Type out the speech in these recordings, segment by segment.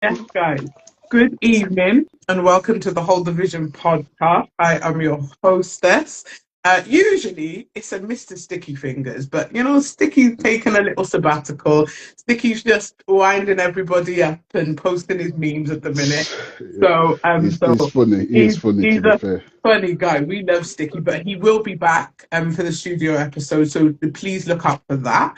Yes, guys. Good evening and welcome to the Hold the Vision podcast. I am your hostess. Usually it's a Mr. Sticky Fingers, but Sticky's taken a little sabbatical. Sticky's just winding everybody up and posting his memes at the minute. Yeah. So, He's funny. He is funny, he's to be a fair. funny guy. We love Sticky, but he will be back for the studio episode. So please look out for that.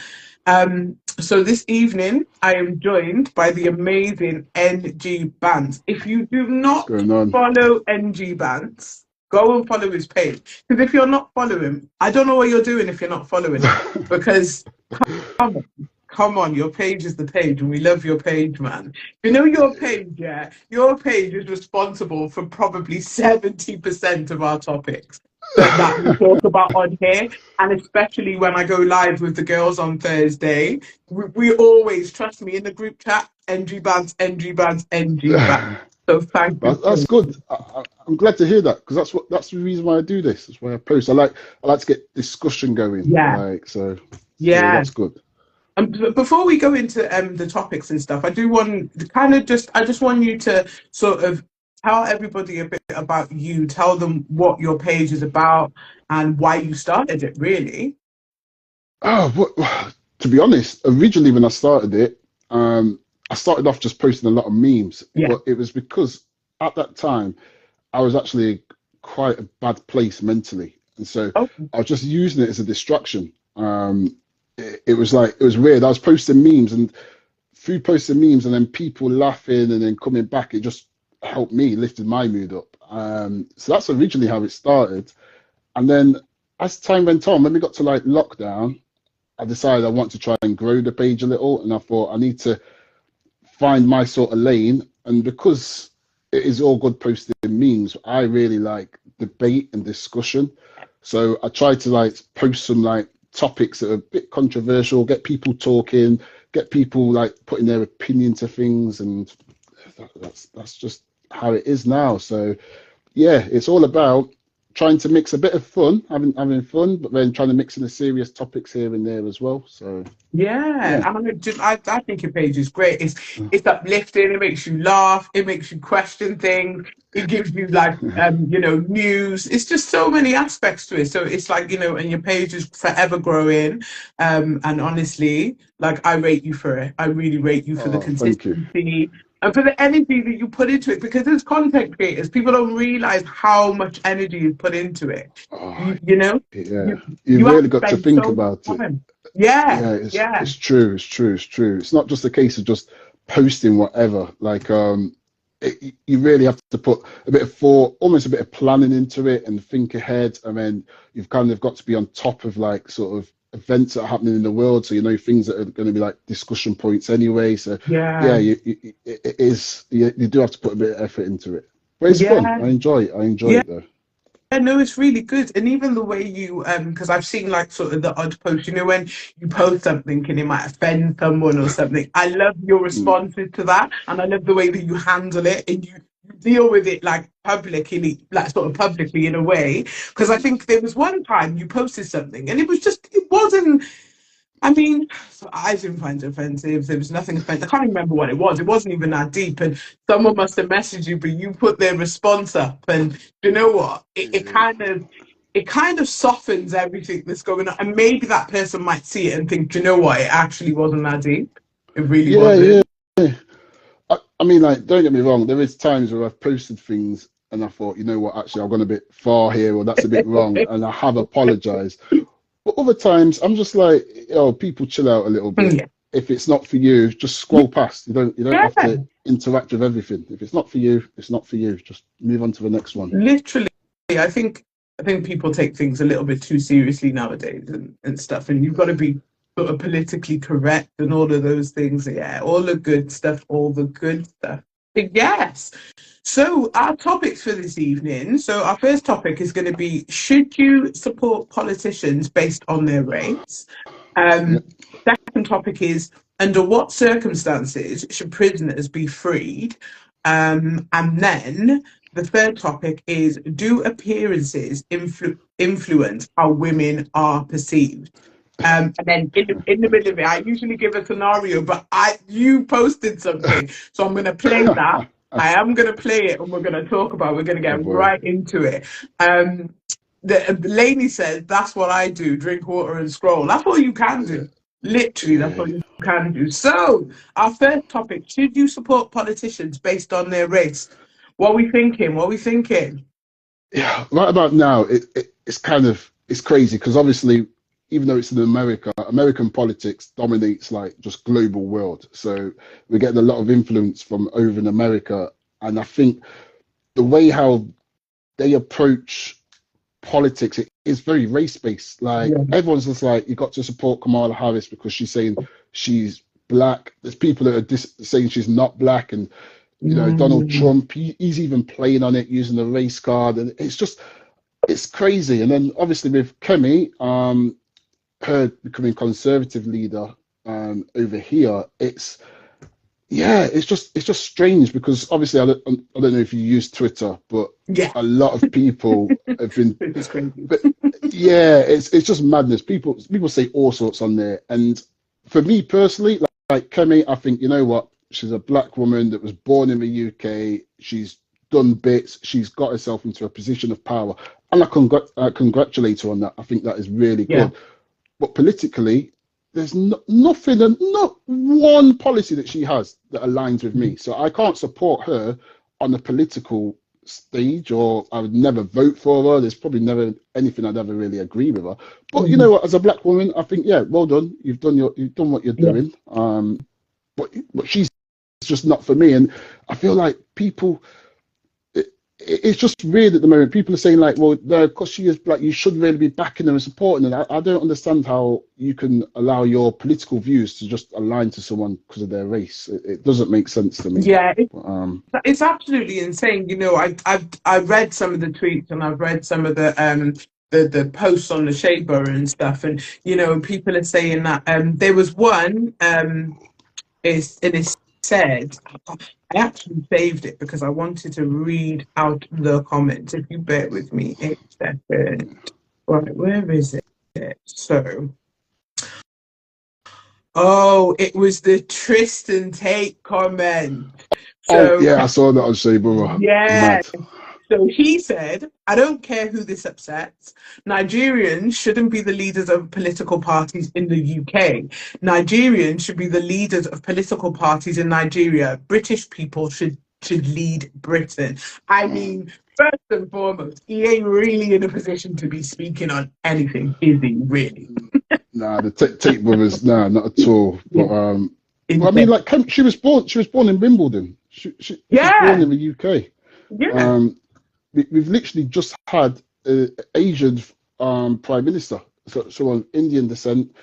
So this evening, I am joined by the amazing NGBantz. If you do What's not going on? follow NGBantz, go and follow his page. Because if you're not following him, I don't know what you're doing if you're not following him. Because come on, come on, your page is the page, and we love your page, man. You know your page, yeah? Your page is responsible for probably 70% of our topics that we talk about on here, and especially when I go live with the girls on Thursday, we always, trust me, in the group chat, NG bands, NG bands, NG bands. So thank you That's so good. I'm glad to hear that because that's the reason why I do this. That's why I post. I like to get discussion going. yeah, So yeah. that's good. Before we go into the topics and stuff, I do want to kind of I just want you to sort of tell everybody a bit about you. Tell them what your page is about and why you started it. Really. To be honest, originally when I started it, I started off just posting a lot of memes, Yeah. but it was because at that time I was actually quite a bad place mentally, and so Oh, I was just using it as a distraction. It was like it was weird. I was posting memes, and through posting memes, and then people laughing, and then coming back, it just helped me, lifted my mood up. So that's originally how it started, and then as time went on, when we got to like lockdown, I decided I want to try and grow the page a little, and I thought I need to find my sort of lane. And because it is all good posting memes, I really like debate and discussion. So I try to like post some like topics that are a bit controversial, get people talking, get people like putting their opinion to things, and that's just how it is now. So yeah, it's all about trying to mix a bit of fun, having fun, but then trying to mix in the serious topics here and there as well. So yeah, yeah. I think your page is great. It's uplifting. It makes you laugh. It makes you question things. It gives you like news. It's just so many aspects to it. So it's like and your page is forever growing. And honestly, like I rate you for it. I really rate you for the Oh, thank you. consistency and for the energy that you put into it. Because as content creators, people don't realize how much energy you put into it. Oh, You know, yeah. you You've you have really to got to spend think so about much it. time. Yeah, Yeah, yeah, it's true, it's true, it's true. It's not just a case of just posting whatever. Like you really have to put a bit of thought, almost a bit of planning into it, and think ahead. And then you've kind of got to be on top of like sort of events that are happening in the world, so you know things that are going to be like discussion points anyway. So yeah, yeah, it is. You do have to put a bit of effort into it, but it's fun. yeah. I enjoy it. I enjoy Yeah, it though. no, it's really good. And even the way you, because I've seen like sort of the odd post, when you post something and it might offend someone or something. I love your Mm. responses to that. And I love the way that you handle it and you deal with it like publicly, like sort of publicly in a way. Because I think there was one time you posted something and it wasn't, I mean, I didn't find it offensive. There was nothing offensive. I can't even remember what it was. It wasn't even that deep. And someone must have messaged you, but you put their response up. And you know what? It kind of softens everything that's going on. And maybe that person might see it and think, you know what? It actually wasn't that deep. It really Yeah, yeah. wasn't. I mean, like, don't get me wrong. There is times where I've posted things and I thought, you know what, actually, I've gone a bit far here, or that's a bit wrong, and I have apologized. But other times, I'm just like, oh, people chill out a little bit. Yeah. If it's not for you, just scroll past. You don't have Yeah. to interact with everything. If it's not for you, it's not for you. Just move on to the next one. Literally, I think people take things a little bit too seriously nowadays and stuff, and you've got to be sort of politically correct and all of those things. Yeah, all the good stuff, all the good stuff. But yes. So our topics for this evening. So our first topic is going to be: should you support politicians based on their race? Yeah. Um, Second topic is: under what circumstances should prisoners be freed? And then the third topic is: do appearances influence how women are perceived? And then in the middle of it, I usually give a scenario, but you posted something, so I'm going to play that. I am going to play it, and we're going to talk about. We're going to Oh get boy. right into it. The lady says that's what I do: drink water and scroll. That's all you can do. Literally, that's Yeah. all you can do. So, our first topic: should you support politicians based on their race? What are we thinking? What are we thinking? Yeah. Right about now, it's kind of it's crazy because obviously, even though it's in America, American politics dominates like just global world. So we're getting a lot of influence from over in America, and I think the way how they approach politics, it is very race based. Like Yeah. everyone's just like, you got to support Kamala Harris because she's saying she's black. There's people that are saying she's not black, and Donald Mm, Trump, he's even playing on it using the race card, and it's crazy. And then obviously with Kemi, her becoming conservative leader over here, it's just strange because obviously I don't know if you use Twitter, but yeah, a lot of people have been, it's crazy. but yeah, it's just madness. People say all sorts on there, and for me personally, like Kemi, I think you know what, she's a black woman that was born in the UK. She's done bits. She's got herself into a position of power, and I congratulate her on that. I think that is really Yeah. good. But politically, there's nothing and not one policy that she has that aligns with me. So I can't support her on the political stage, or I would never vote for her. There's probably never anything I'd ever really agree with her. But you Mhm. know what, as a black woman, I think, yeah, well done. You've done what you're Yeah. doing. But she's just not for me. And I feel like people, it's just weird at the moment. People are saying like, well, because she is black, you should really be backing her and supporting her. I don't understand how you can allow your political views to just align to someone because of their race. It doesn't make sense to me. Yeah, But, it's absolutely insane. I've read some of the tweets and I've read some of the posts on the Shea Borough and stuff, and people are saying that there was one is and it said I actually saved it because I wanted to read out the comments. If you bear with me a second. Right, where is it? So, oh, it was the Tristan Tate comment. oh So, yeah, I saw that on Shea Borough. yeah. Mad. So he said, I don't care who this upsets. Nigerians shouldn't be the leaders of political parties in the UK. Nigerians should be the leaders of political parties in Nigeria. British people should lead Britain. I mean, first and foremost, he ain't really in a position to be speaking on anything, is he really? Nah, the Tate brothers, nah, not at all. But Yeah. well, I mean, Insane. like she was born in Wimbledon. She's born Yeah. in the UK. Yeah. Um, we've literally just had an Asian prime minister, so on Indian descent.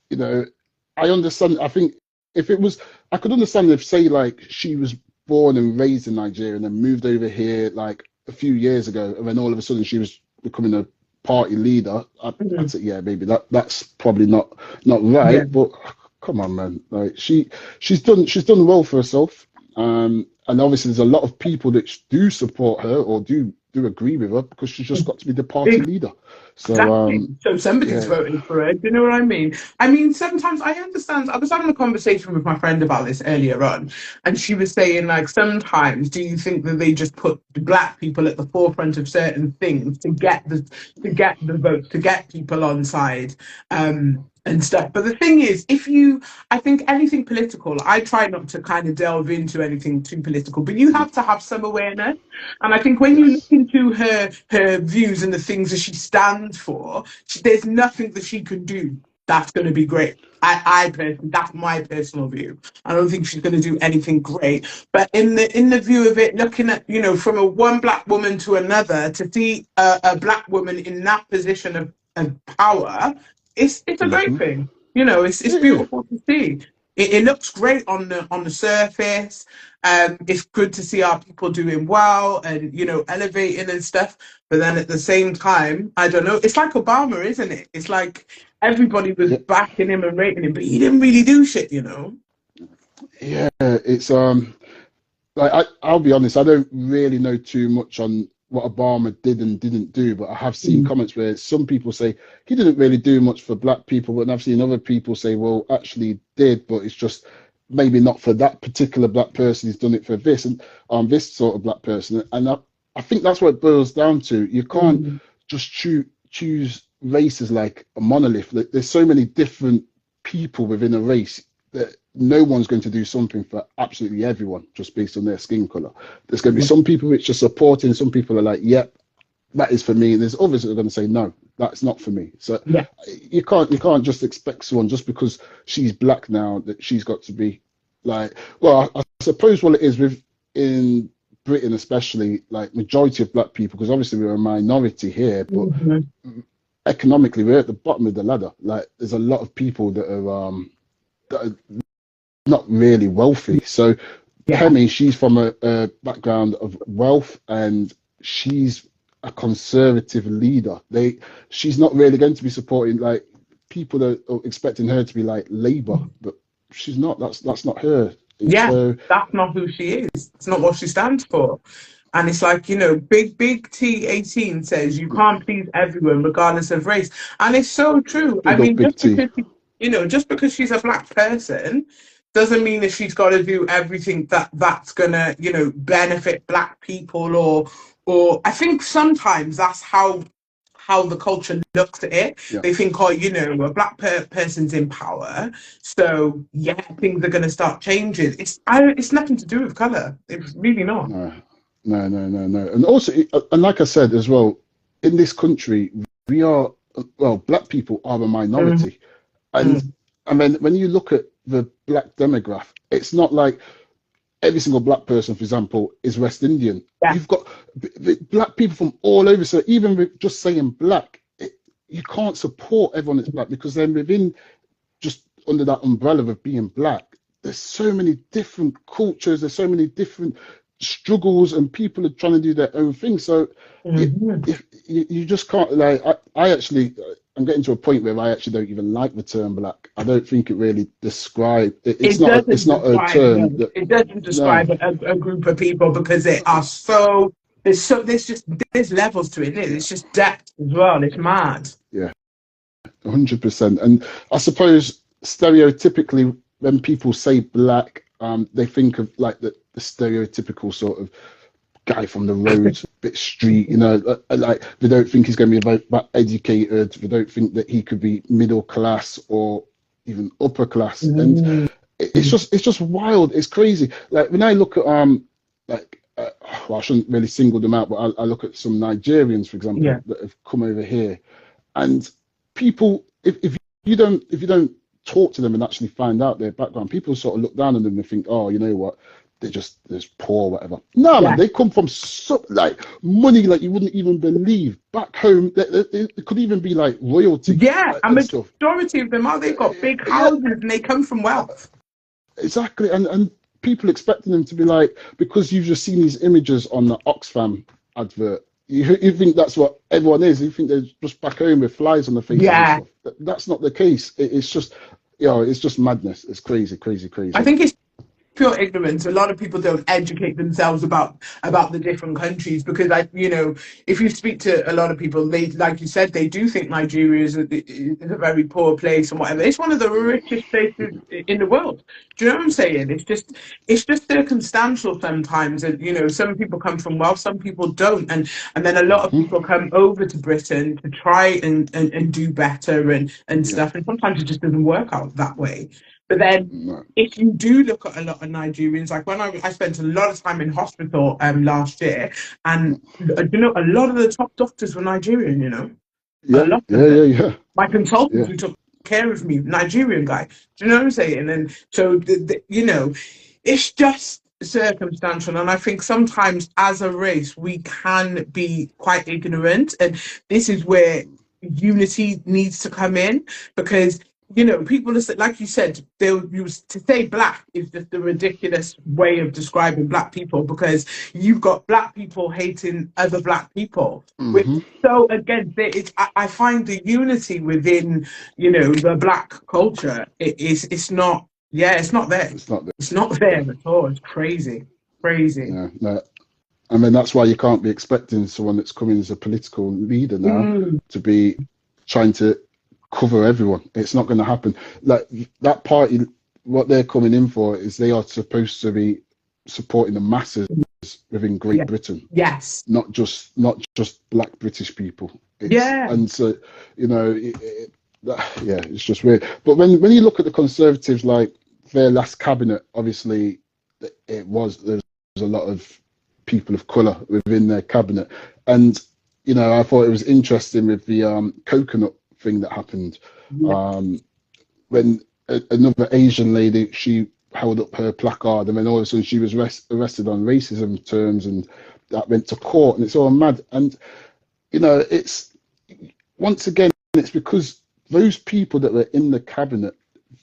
You know, I understand. I think if it was, I could understand if, say, like she was born and raised in Nigeria and then moved over here like a few years ago, and then all of a sudden she was becoming a party leader. I'd Mhm. say, yeah, maybe that's probably not Yeah. right. But come on, man, like she's done well for herself. And obviously there's a lot of people that do support her or do agree with her because she's just got to be the party leader. So Exactly. So somebody's yeah, voting for it. Do you know what I mean? I mean, sometimes I understand. I was having a conversation with my friend about this earlier on, and she was saying, like, sometimes do you think that they just put black people at the forefront of certain things to get the votes, to get people on side, and stuff. But the thing is, I think anything political, I try not to kind of delve into anything too political, but you have to have some awareness. And I think when you look yes, into her views and the things that she stands for, there's nothing that she can do that's going to be great. I personally, that's my personal view. I don't think she's going to do anything great. But in the view of it, looking at from a one black woman to another, to see a black woman in that position of power, it's a great hmm thing. It's yeah, beautiful to see. It looks great on the surface. It's good to see our people doing well and elevating and stuff. But then at the same time, I don't know. It's like Obama, isn't it? It's like everybody was yeah, backing him and rating him, but he didn't really do shit. yeah. It's like I'll be honest, I don't really know too much on what Obama did and didn't do, but I have seen comments where some people say he didn't really do much for black people, but I've seen other people say, well, actually he did, but it's just maybe not for that particular black person. He's done it for this and this sort of black person. And I think that's what it boils down to. You can't just choose race as like a monolith. There's so many different people within a race that no one's going to do something for absolutely everyone just based on their skin color. There's going to be some people which are supporting, some people are like, yep, that is for me. And there's others that are going to say, no, that's not for me. So you can't just expect someone just because she's black now that she's got to be like, well, I suppose what it is with in Britain, especially like majority of black people, because obviously we're a minority here, but economically we're at the bottom of the ladder. Like there's a lot of people that are not really wealthy. So Kemi, she's from a background of wealth and she's a conservative leader. She's not really going to be supporting like people that are expecting her to be like Labour, but she's not. That's not her. Yeah, so, that's not who she is. It's not what she stands for. And it's like, you know, big T18 says you can't please everyone regardless of race. And it's so true. I mean, just because, you know, just because she's a black person doesn't mean that she's got to do everything that's going to, you know, benefit black people or I think sometimes that's how the culture looks at it. They think, oh, you know, a black person's in power, so yeah, things are going to start changing. It's nothing to do with color. It's really not. No. And also, and like I said as well, in this country, we are, well, black people are a minority. And I mean, when you look at the black demographic, it's not like every single black person, for example, is West Indian. You've got black people from all over. So even with just saying black, you can't support everyone that's black because then within just under that umbrella of being black, there's so many different cultures, there's so many different struggles, and people are trying to do their own thing. So you just can't, like, I'm getting to a point where I actually don't even like the term black. I don't think it really describes it's not a term it doesn't describe a group of people because they are there's levels to it. It's just depth as well. It's mad. Yeah, 100%. And I suppose stereotypically when people say black, they think of like the stereotypical sort of guy from the road, bit street, you know, like they don't think he's going to be about educated. They don't think that he could be middle class or even upper class. And it's just wild. It's crazy. Like when I look at well, I shouldn't really single them out, but I look at some Nigerians, for example, that have come over here, and people, if you don't talk to them and actually find out their background, people sort of look down on them and think, oh, you know what, they're just poor, whatever. No, man, they come from like money like you wouldn't even believe. Back home, they could even be like royalty. Yeah, like, and majority of them they've got big houses and they come from wealth. Exactly, and people expecting them to be like, because you've just seen these images on the Oxfam advert, you think that's what everyone is. You think they're just back home with flies on their faces. Yeah, and stuff. That's not the case. It's just, you know, it's just madness. It's crazy. I think it's pure ignorance. A lot of people don't educate themselves about the different countries because, you know, if you speak to a lot of people, they, like you said, they do think Nigeria is a very poor place and whatever. It's one of the richest places in the world. Do you know what I'm saying? It's just circumstantial sometimes, and you know, some people come from wealth, some people don't, and then a lot of people come over to Britain to try and do better and stuff, and sometimes it just doesn't work out that way. But then, if you do look at a lot of Nigerians, like when I spent a lot of time in hospital last year, and you know, a lot of the top doctors were Nigerian. You know, yeah. My consultant who took care of me, Nigerian guy. Do you know what I'm saying? And so, you know, it's just circumstantial, and I think sometimes as a race we can be quite ignorant, and this is where unity needs to come in because. You know, people, like you said, they'll use to say black is just a ridiculous way of describing black people because you've got black people hating other black people. Which, so again, I find the unity within, you know, the black culture. It's not there. It's not there at all. It's crazy. No. I mean, that's why you can't be expecting someone that's coming as a political leader now Mm. to be trying to cover everyone. It's not going to happen. Like that party, what they're coming in for is they are supposed to be supporting the masses within Great Yeah. Britain, Yes. not just Black British people. Yeah. And so, you know, yeah, it's just weird. But when you look at the Conservatives, like their last cabinet, obviously, there's a lot of people of colour within their cabinet, and you know, I thought it was interesting with the coconut thing that happened. Yeah. When another Asian lady, she held up her placard, and then all of a sudden she was arrested on racism terms, and that went to court, and it's all mad. And you know, it's once again, it's because those people that were in the cabinet,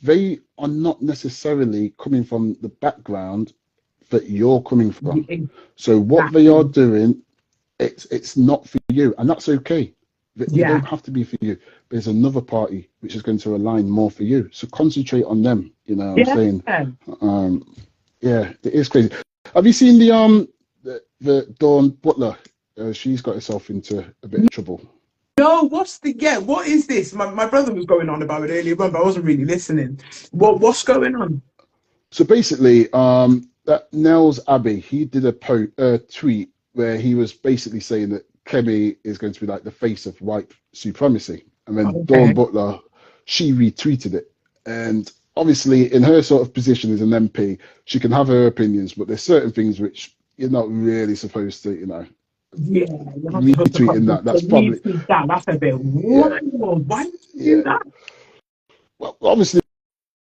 they are not necessarily coming from the background that you're coming from. So what they are Exactly. doing, it's not for you, and that's okay. They Yeah. don't have to be for you. There's another party which is going to align more for you. So concentrate on them. You know what I'm Yeah. saying? Yeah, it is crazy. Have you seen the Dawn Butler? She's got herself into a bit of trouble. No, what is this? My brother was going on about it earlier on, but I wasn't really listening. What's going on? So basically, that Nels Abbey, he did a tweet where he was basically saying that Kemi is going to be like the face of white supremacy. And then Dawn Okay. Butler, she retweeted it. And obviously, in her sort of position as an MP, she can have her opinions, but there's certain things which you're not really supposed to, you know, Yeah, you're not supposed to retweeting come that. to That's probably, retweet that. That's a bit yeah, wild. Why would you do yeah. that? Well, obviously,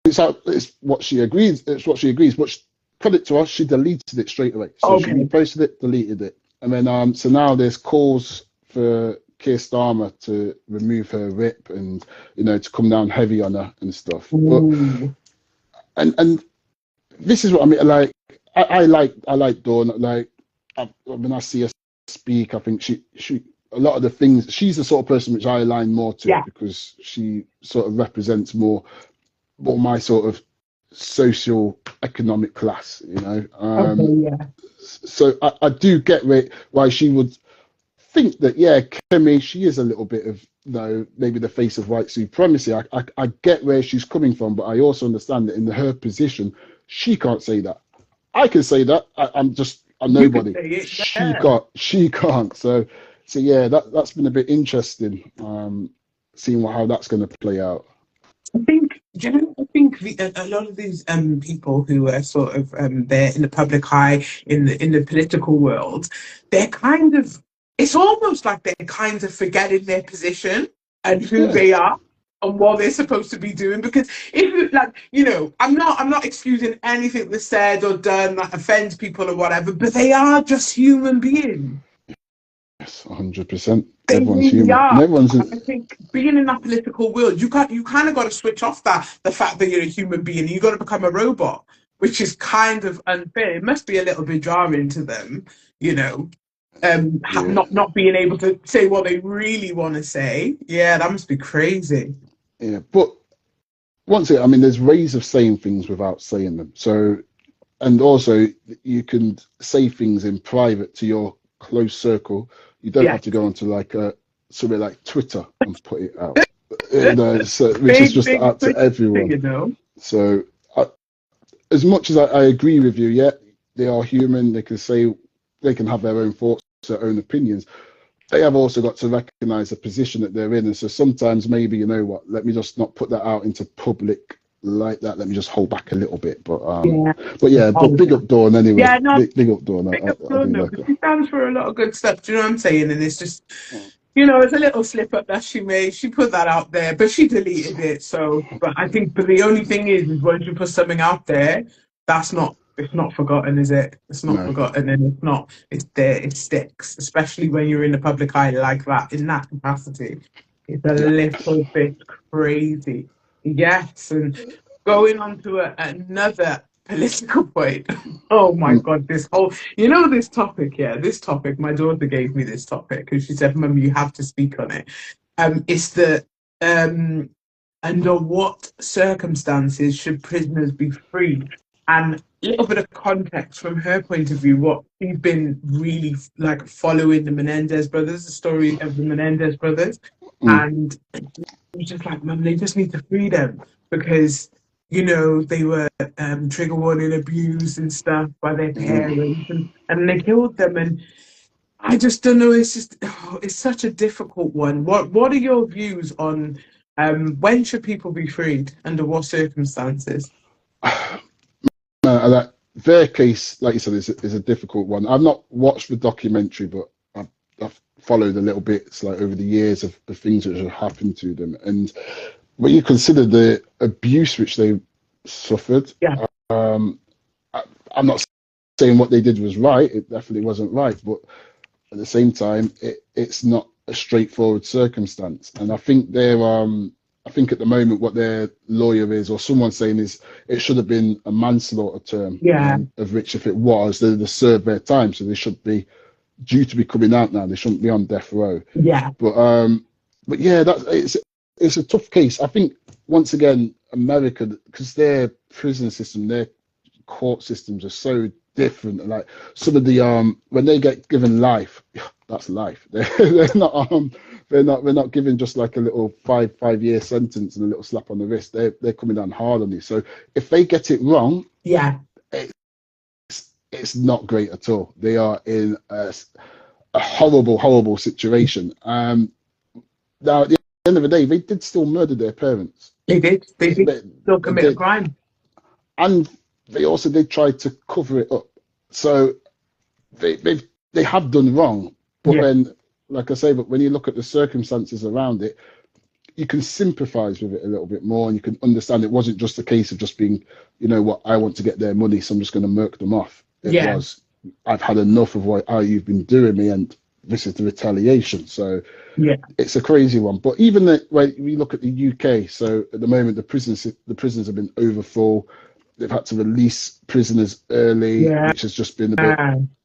it's what she agrees. It's what she agrees. But credit to us, she deleted it straight away. So she Okay. reposted it, deleted it, and then so now there's calls for Keir Starmer to remove her whip and you know to come down heavy on her and stuff. But Ooh. and this is what I mean. Like I like Dawn. Like when I see her speak, I think she a lot of the things she's the sort of person which I align more to Yeah. because she sort of represents more my sort of social economic class, you know. Okay. Yeah. So I do get why she would think that, yeah, Kemi, she is a little bit of, you know, maybe the face of white supremacy. I get where she's coming from, but I also understand that in her position, she can't say that. I can say that. I'm You could nobody. say it. She Yeah. can't. She can't. So yeah, that's been a bit interesting. Seeing how that's going to play out. I think a lot of these people who are sort of they're in the public eye in the political world, they're kind of it's almost like they're kind of forgetting their position and who Yeah. they are and what they're supposed to be doing. Because if you like, you know, I'm not excusing anything that's said or done that offends people or whatever, but they are just human beings. Yes, 100%. They Everyone's really human, and are. everyone's I think being in that political world, you kind of got to switch off that the fact that you're a human being. You got to become a robot, which is kind of unfair. It must be a little bit jarring to them, you know, yeah, not being able to say what they really want to say. Yeah, that must be crazy. yeah. But once again, I mean, there's ways of saying things without saying them. So, and also you can say things in private to your close circle. You don't Yeah, have to go onto like something like Twitter and put it out. You know, so which is big just big out to thing, everyone. you know. So, as much as I agree with you, yeah, they are human. They can have their own thoughts, their own opinions. They have also got to recognize the position that they're in. And so sometimes maybe, you know what, let me just not put that out into public like that. Let me just hold back a little bit. Yeah. But yeah, but Oh, big up Dawn anyway. yeah, no, Big up Dawn. pick up I Dawn do though, like because her. she stands for a lot of good stuff. Do you know what I'm saying? And it's just, you know, it's a little slip up that she made. She put that out there, but she deleted it. So, but I think, but the only thing is once you put something out there, it's not forgotten, is it? It's not No, forgotten, and it's there, it sticks, especially when you're in the public eye like that, in that capacity. It's a yeah, little bit crazy. Yes, and going on to another political point. Oh my mm, God, this whole, you know, this topic, yeah, this topic, my daughter gave me this topic because she said, Mum, you have to speak on it. It's the, um, under what circumstances should prisoners be free? And a little bit of context from her point of view, what she's been really like following the Menendez brothers, the story of the Menendez brothers. Mm, And it was just like, Mum, they just need to free them because, you know, they were trigger warning abused and stuff by their mm. parents and they killed them. And I just don't know. It's just it's such a difficult one. What are your views on when should people be freed? Under what circumstances? No, like their case, like you said, is a difficult one. I've not watched the documentary, but I've followed a little bit like over the years of the things that have happened to them. And when you consider the abuse which they suffered, Yeah, um, I, I'm not saying what they did was right. It definitely wasn't right, but at the same time, it's not a straightforward circumstance. And I think at the moment what their lawyer is, or someone saying is, it should have been a manslaughter term, yeah, of which if it was, they'd have served their time, so they should be due to be coming out now. They shouldn't be on death row. yeah, But yeah, it's a tough case. I think once again, America, because their prison system, their court systems are so different. Like some of the when they get given life, that's life. They're not given just like a little 5 year sentence and a little slap on the wrist. They're coming down hard on you. So if they get it wrong, yeah. it's not great at all. They are in a horrible situation. Now at the end of the day, they did still murder their parents. They did. They did still They commit a did, crime. and they also did try to cover it up. So they have done wrong, but Yeah, then, like I say, but when you look at the circumstances around it, you can sympathise with it a little bit more, and you can understand it wasn't just a case of just being, you know what, I want to get their money, so I'm just going to murk them off. It yeah, was, I've had enough of how you've been doing me, and this is the retaliation. So yeah, it's a crazy one. But even when we look at the UK, so at the moment the prisons have been overfull. They've had to release prisoners early, yeah, which has just been a bit.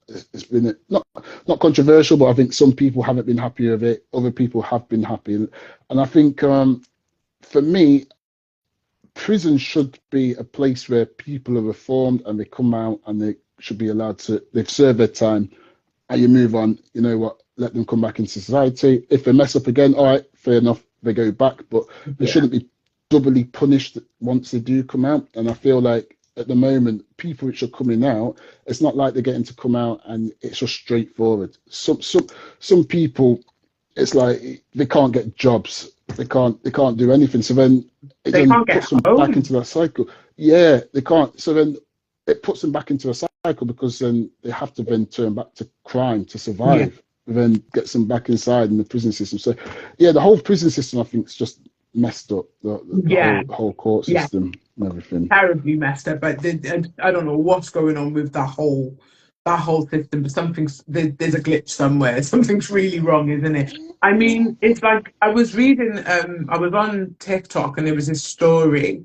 It's been not controversial, but I think some people haven't been happy with it. Other people have been happy, and I think for me, prison should be a place where people are reformed and they come out and they should be allowed to. They've served their time, and you move on. You know what? Let them come back into society. If they mess up again, all right, fair enough, they go back. But they yeah, shouldn't be doubly punished once they do come out. And I feel like at the moment, people which are coming out, it's not like they're getting to come out and it's just straightforward. Some people, it's like they can't get jobs. They can't do anything. So then it they then can't get puts them back home. into that cycle. Yeah, they can't. So then it puts them back into a cycle because then they have to then turn back to crime to Yeah, survive, then gets them back inside in the prison system. So yeah, the whole prison system I think is just messed up. The yeah, whole court yeah. system and everything. Terribly messed up. But I don't know what's going on with that whole system. But there's a glitch somewhere. Something's really wrong, isn't it? I mean, it's like I was reading. I was on TikTok and there was this story,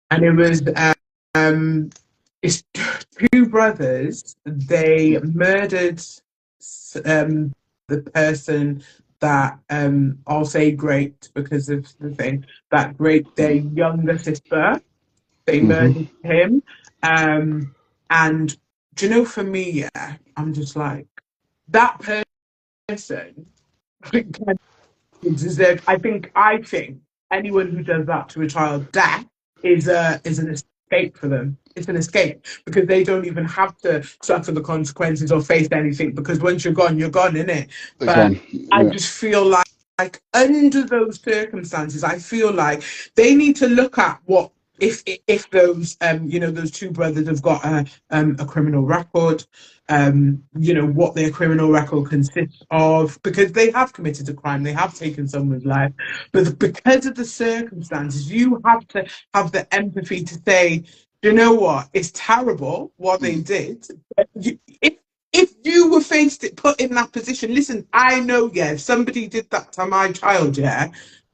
and it was um, it's two brothers. They murdered um the person that I'll say great because of the thing that raped their younger sister. They Hmm. murdered him. And do you know, for me, yeah, I'm just like that person deserve. I think anyone who does that to a child, death is an escape for them. It's an escape because they don't even have to suffer the consequences or face anything because once you're gone, innit? They But can, I yeah. just feel like under those circumstances, I feel like they need to look at what if those those two brothers have got a criminal record, what their criminal record consists of, because they have committed a crime, they have taken someone's life, but because of the circumstances, you have to have the empathy to say, you know what, it's terrible what they Mm. did. But if you were put in that position, listen, I know, yeah, if somebody did that to my child, yeah,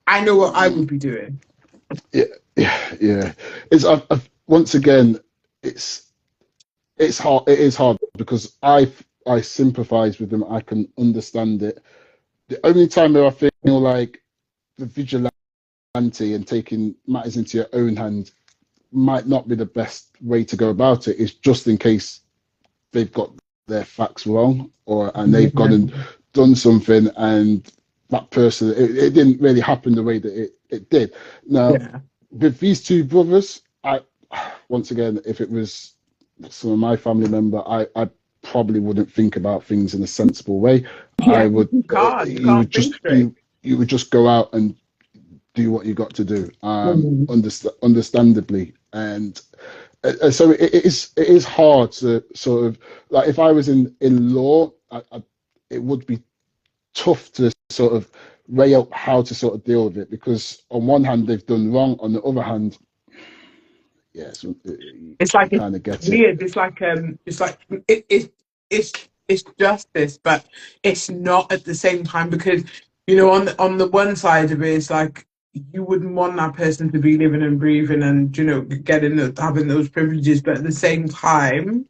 I know what I would be doing. Yeah, yeah. It's once again, it's it's hard. It is hard because I sympathise with them. I can understand it. The only time where I feel like the vigilante and taking matters into your own hand might not be the best way to go about it. It's just in case they've got their facts wrong, and they've gone and done something, and that person, it didn't really happen the way that it did. Now, with these two brothers, once again, if it was some of my family member, I probably wouldn't think about things in a sensible way. I would, you would just go out and do what you got to do, understandably. And so it is hard to sort of, like, if I was in law, it would be tough to sort of weigh up how to sort of deal with it, because on one hand they've done wrong, on the other hand, it's like kind of get weird. It's like it's justice, but it's not at the same time, because on the one side of it, it's like you wouldn't want that person to be living and breathing and having those privileges, but at the same time,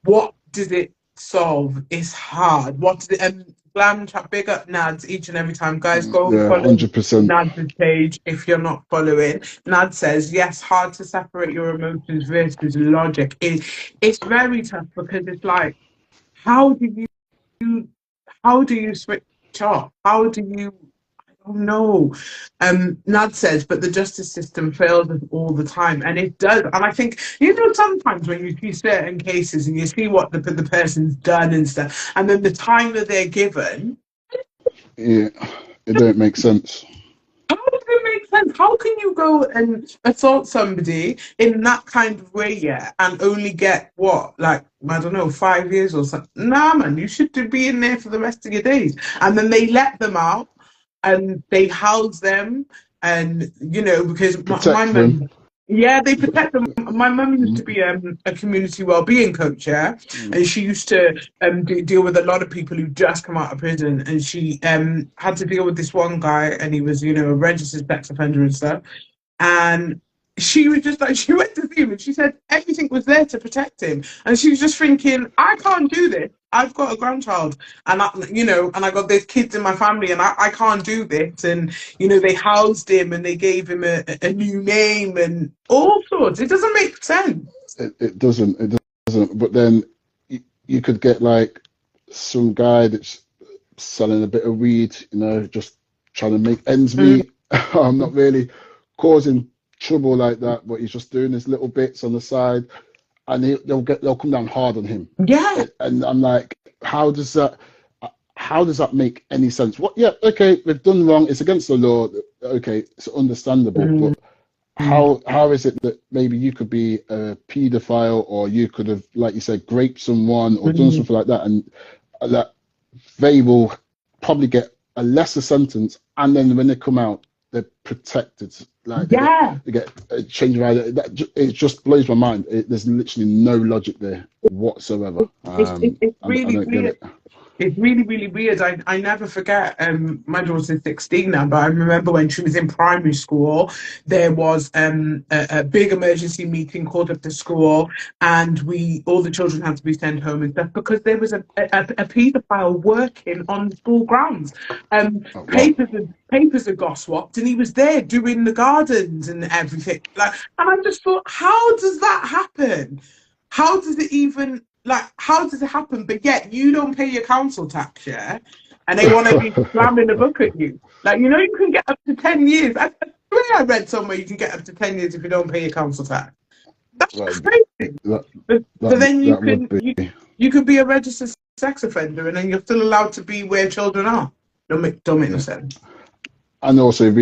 what does it solve? It's hard. What does it? Glam chat, big up Nads each and every time, guys. Go follow 100%. Nad's page if you're not following. Nad says, yes, hard to separate your emotions versus logic. It's very tough, because it's like, how do you switch off? How do you? I don't know. Nad says, but the justice system fails us all the time, and it does. And I think, sometimes when you see certain cases and you see what the person's done and stuff, and then the time that they're given, it don't make sense. How does it make sense? How can you go and assault somebody in that kind of way, and only get what, like, I don't know, 5 years or something? Nah, man, you should be in there for the rest of your days. And then they let them out, and they house them, and because my mum, they protect them. My mum used to be a community wellbeing coach, and she used to deal with a lot of people who just come out of prison, and she had to deal with this one guy, and he was a registered sex offender and stuff, and she was just like, she went to see him and she said everything was there to protect him, and she was just thinking, I can't do this. I've got a grandchild, and I got these kids in my family, and I can't do this. And they housed him, and they gave him a new name and all sorts. It doesn't make sense. It doesn't. But then you could get like some guy that's selling a bit of weed, just trying to make ends meet. I'm not really causing trouble like that, but he's just doing his little bits on the side, and they'll come down hard on him. And I'm like, how does that make any sense? Okay, we've done wrong, it's against the law, okay, it's understandable, but how is it that maybe you could be a paedophile, or you could have, like you said, raped someone or done something like that, and that they will probably get a lesser sentence, and then when they come out, they're protected. Like they get a change of identity. It just blows my mind. There's literally no logic there whatsoever. It's really weird. It's really, really weird. I never forget, my daughter's 16 now, but I remember when she was in primary school, there was a big emergency meeting called up to school, and all the children had to be sent home and stuff, because there was a paedophile working on the school grounds. Papers had got swapped, and he was there doing the gardens and everything. And I just thought, how does that happen? How does it even... how does it happen? But yet you don't pay your council tax, and they want to be slamming the book at you. You can get up to 10 years. I swear I read somewhere you can get up to 10 years if you don't pay your council tax. That's crazy. But then you could be a registered sex offender, and then you're still allowed to be where children are. Don't make no sense. And also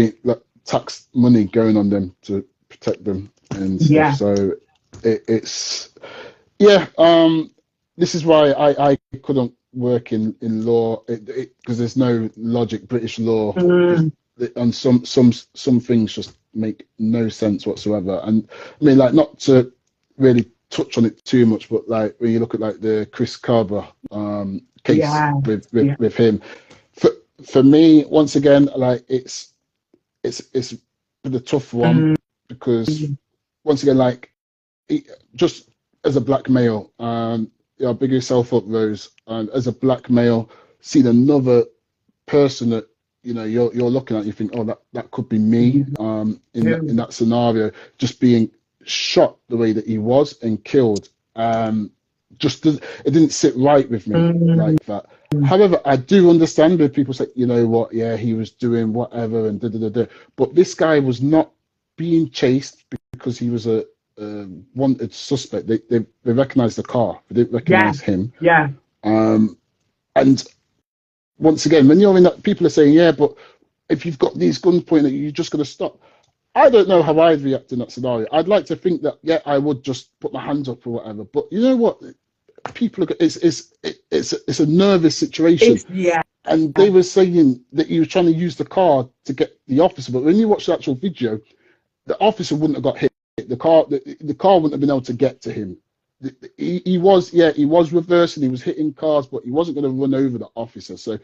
tax money going on them to protect them and stuff. So it's... this is why I couldn't work in law, because there's no logic. British law, and some things just make no sense whatsoever. And I mean, not to really touch on it too much, but when you look at the Chris Carver case with him, for me, once again, it's a tough one, because once again, just as a black male, big yourself up, Rose. And as a black male, seeing another person that you're looking at, you think, oh, that could be me. In that scenario, just being shot the way that he was and killed, it didn't sit right with me like that. However, I do understand when people say, you know what, yeah, he was doing whatever and da da da da. But this guy was not being chased because he was a wanted suspect. They recognized the car, they didn't recognize him. Yeah. And once again, when you're in that, people are saying, yeah, but if you've got these guns pointing at you, you're just going to stop. I don't know how I'd react in that scenario. I'd like to think that, yeah, I would just put my hands up or whatever. But you know what? People are, it's a nervous situation. And they were saying that he was trying to use the car to get the officer. But when you watch the actual video, the officer wouldn't have got hit. The car wouldn't have been able to get to him. He was reversing, he was hitting cars, but he wasn't going to run over the officer. So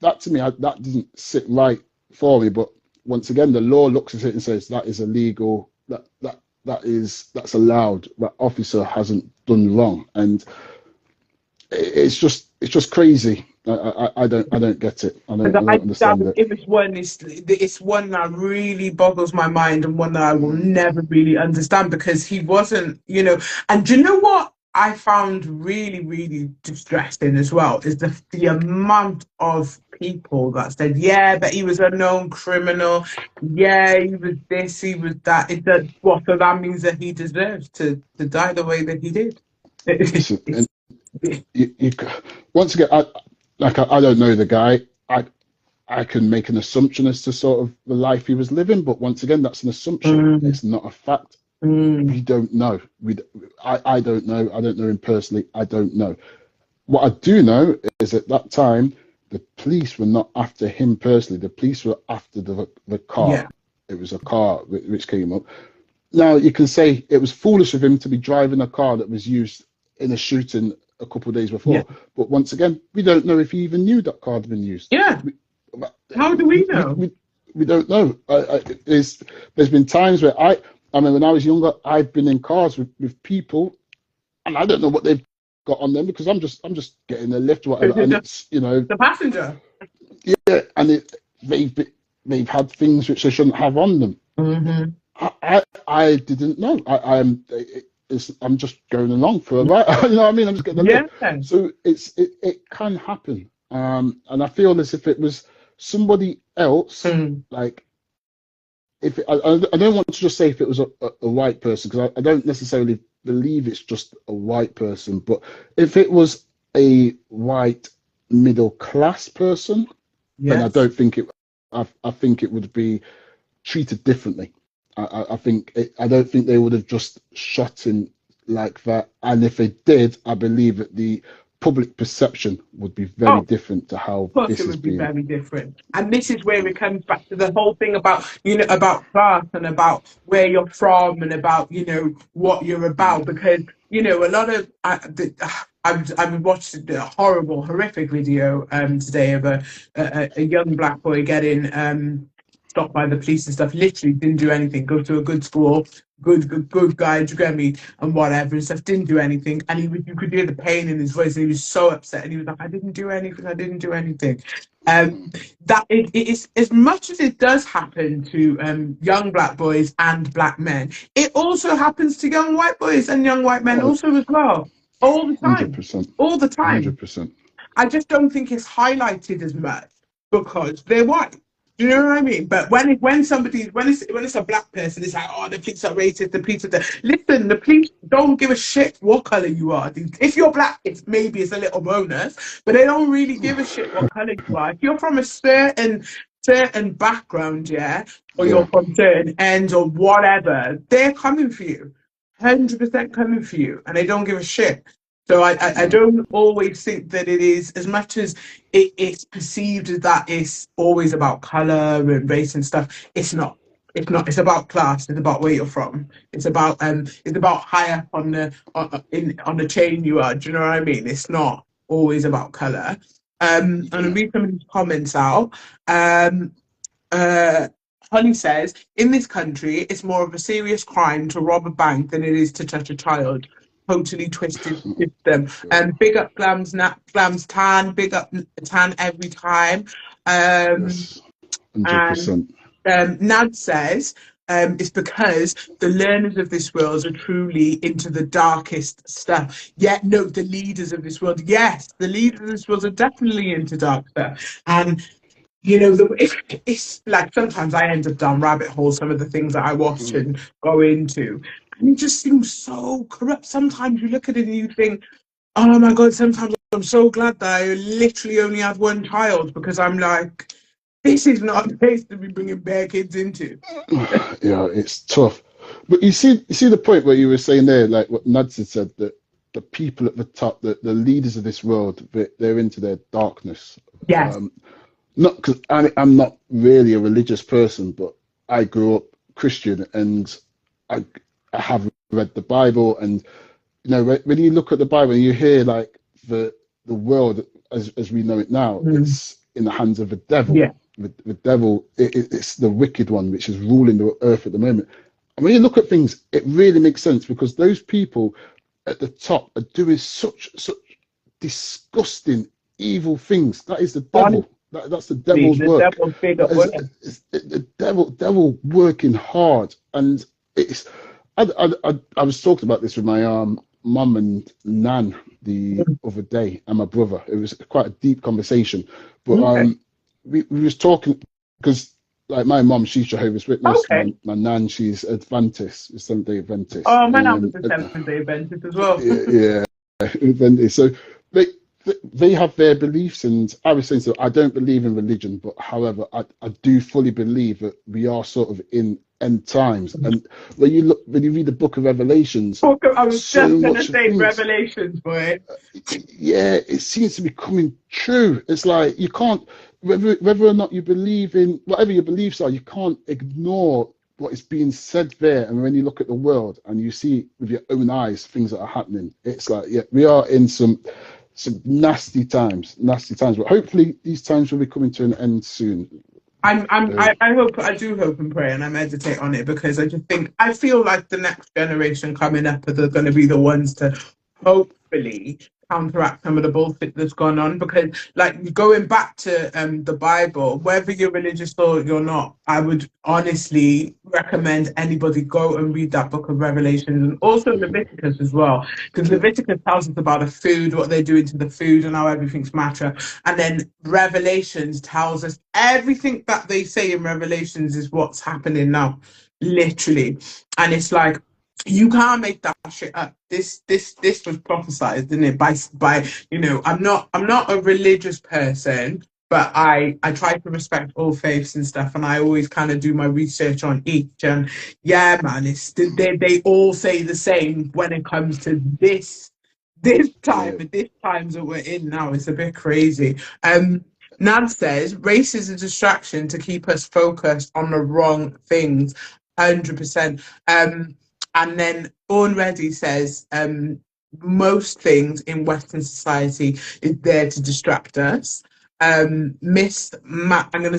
that, to me, that didn't sit right for me. But once again, the law looks at it and says that is illegal. That's allowed. That officer hasn't done wrong, and it's just crazy. I don't get it. I don't understand it. It's one that really boggles my mind, and one that I will never really understand, because he wasn't, and do you know what I found really, really distressing as well is the amount of people that said, yeah, but he was a known criminal. Yeah, he was this, he was that. So that means that he deserves to die the way that he did. Once again, I don't know the guy. I can make an assumption as to sort of the life he was living, but once again, that's an assumption. It's not a fact. We don't know. I don't know. I don't know him personally. I don't know. What I do know is at that time, the police were not after him personally. The police were after the car. Yeah. It was a car which came up. Now, you can say it was foolish of him to be driving a car that was used in a shooting a couple of days before. Yeah. But once again, we don't know if he even knew that car had been used. Yeah. How do we know? We don't know. There's been times where I mean, when I was younger, I've been in cars with people, and I don't know what they've got on them, because I'm just getting a lift or whatever, and it's the passenger. Yeah, and they've had things which they shouldn't have on them. I didn't know. I'm just going along for a ride. You know what I mean? I'm just getting a lift. So it can happen, and I feel as if it was somebody else, like. I don't want to just say if it was a white person, because I don't necessarily believe it's just a white person, but if it was a white middle class person, then I don't think it. I think it would be treated differently. I don't think they would have just shot him like that, and if they did, I believe that the public perception would be very different to how this is being. Very different, and this is where it comes back to the whole thing about about class and about where you're from and about what you're about, because a lot of I watched a horrific video today of a young black boy getting stopped by the police and stuff. Literally didn't do anything. Go to a good school, good guy, do you get me, and whatever and stuff. Didn't do anything, and you could hear the pain in his voice, and he was so upset, and he was like, I didn't do anything. That it is, as much as it does happen to young black boys and black men, it also happens to young white boys and young white men also as well, all the time. 100%. All the time. 100%. I just don't think it's highlighted as much because they're white. Do you know what I mean? But when it's a black person, it's like, oh, the police are racist, the police are there. Listen, the police don't give a shit what colour you are. If you're black, it's a little bonus, but they don't really give a shit what colour you are. If you're from a certain background, or you're from certain ends or whatever, they're coming for you. 100% coming for you, and they don't give a shit. So I don't always think that it is, as much as it's perceived as that it's always about colour and race and stuff. It's not. It's about class. It's about where you're from. It's about high up on the chain you are. Do you know what I mean? It's not always about colour. And I'll read some of these comments out. Honey says, in this country, it's more of a serious crime to rob a bank than it is to touch a child. Totally twisted system. Big up Glam's Tan, big up Tan every time. Yes, 100%. And Nad says, It's because the learners of this world are truly into the darkest stuff. Yet, no, the leaders of this world, yes, the leaders of this world are definitely into dark stuff. And it's like sometimes I end up down rabbit holes, some of the things that I watch and go into, and it just seems so corrupt. Sometimes you look at it and you think, oh my God, sometimes I'm so glad that I literally only have one child, because I'm like, this is not a place to be bringing bare kids into. Yeah, it's tough. But you see the point where you were saying there, like what Nads had said, that the people at the top, the leaders of this world, they're into their darkness. Yes. Um, Not because I'm not really a religious person, but I grew up Christian, and I, I have read the Bible. And when you look at the Bible and you hear like the world as we know it now, Mm. it's in the hands of the devil. Yeah. The devil, it's the wicked one which is ruling the earth at the moment. And when you look at things, it really makes sense, because those people at the top are doing such disgusting, evil things. That is the devil. That's the devil's The work. devil's big That at is, work. the devil working hard. And it's I was talking about this with my mum and nan the other day, and my brother. It was quite a deep conversation, but Okay. we was talking because like my mum, she's Jehovah's Witness. Okay. My nan, she's Adventist, Seventh-day Adventist. Oh, my nan was a Seventh-day Adventist as well. Yeah, Adventist. So they they have their beliefs, and I was saying, so I don't believe in religion, but however, I do fully believe that we are sort of in end times. And when you read the book of Revelations, I was so just going to much of say things, Revelations, boy. yeah, it seems to be coming true. It's like you can't, whether or not you believe in whatever your beliefs are, you can't ignore what is being said there. And when you look at the world and you see with your own eyes things that are happening, it's like, yeah, we are in some nasty times, but hopefully these times will be coming to an end soon. I do hope and pray, and I meditate on it, because I feel like the next generation coming up are going to be the ones to hopefully counteract some of the bullshit that's gone on. Because, like, going back to the Bible, whether you're religious or you're not, I would honestly recommend anybody go and read that book of Revelation, and also Leviticus as well, because Leviticus tells us about the food, what they're doing to the food, and how everything's matter. And then Revelations tells us everything that they say in Revelations is what's happening now, literally. And it's like, you can't make that shit up. This was prophesied, didn't it? By I'm not a religious person, but I try to respect all faiths and stuff, and I always kind of do my research on each. And yeah, man, they all say the same when it comes to this time, Yeah, and this times that we're in now. It's a bit crazy. Nad says race is a distraction to keep us focused on the wrong things. 100%. And then Born Ready says most things in Western society is there to distract us. Miss Matt, I don't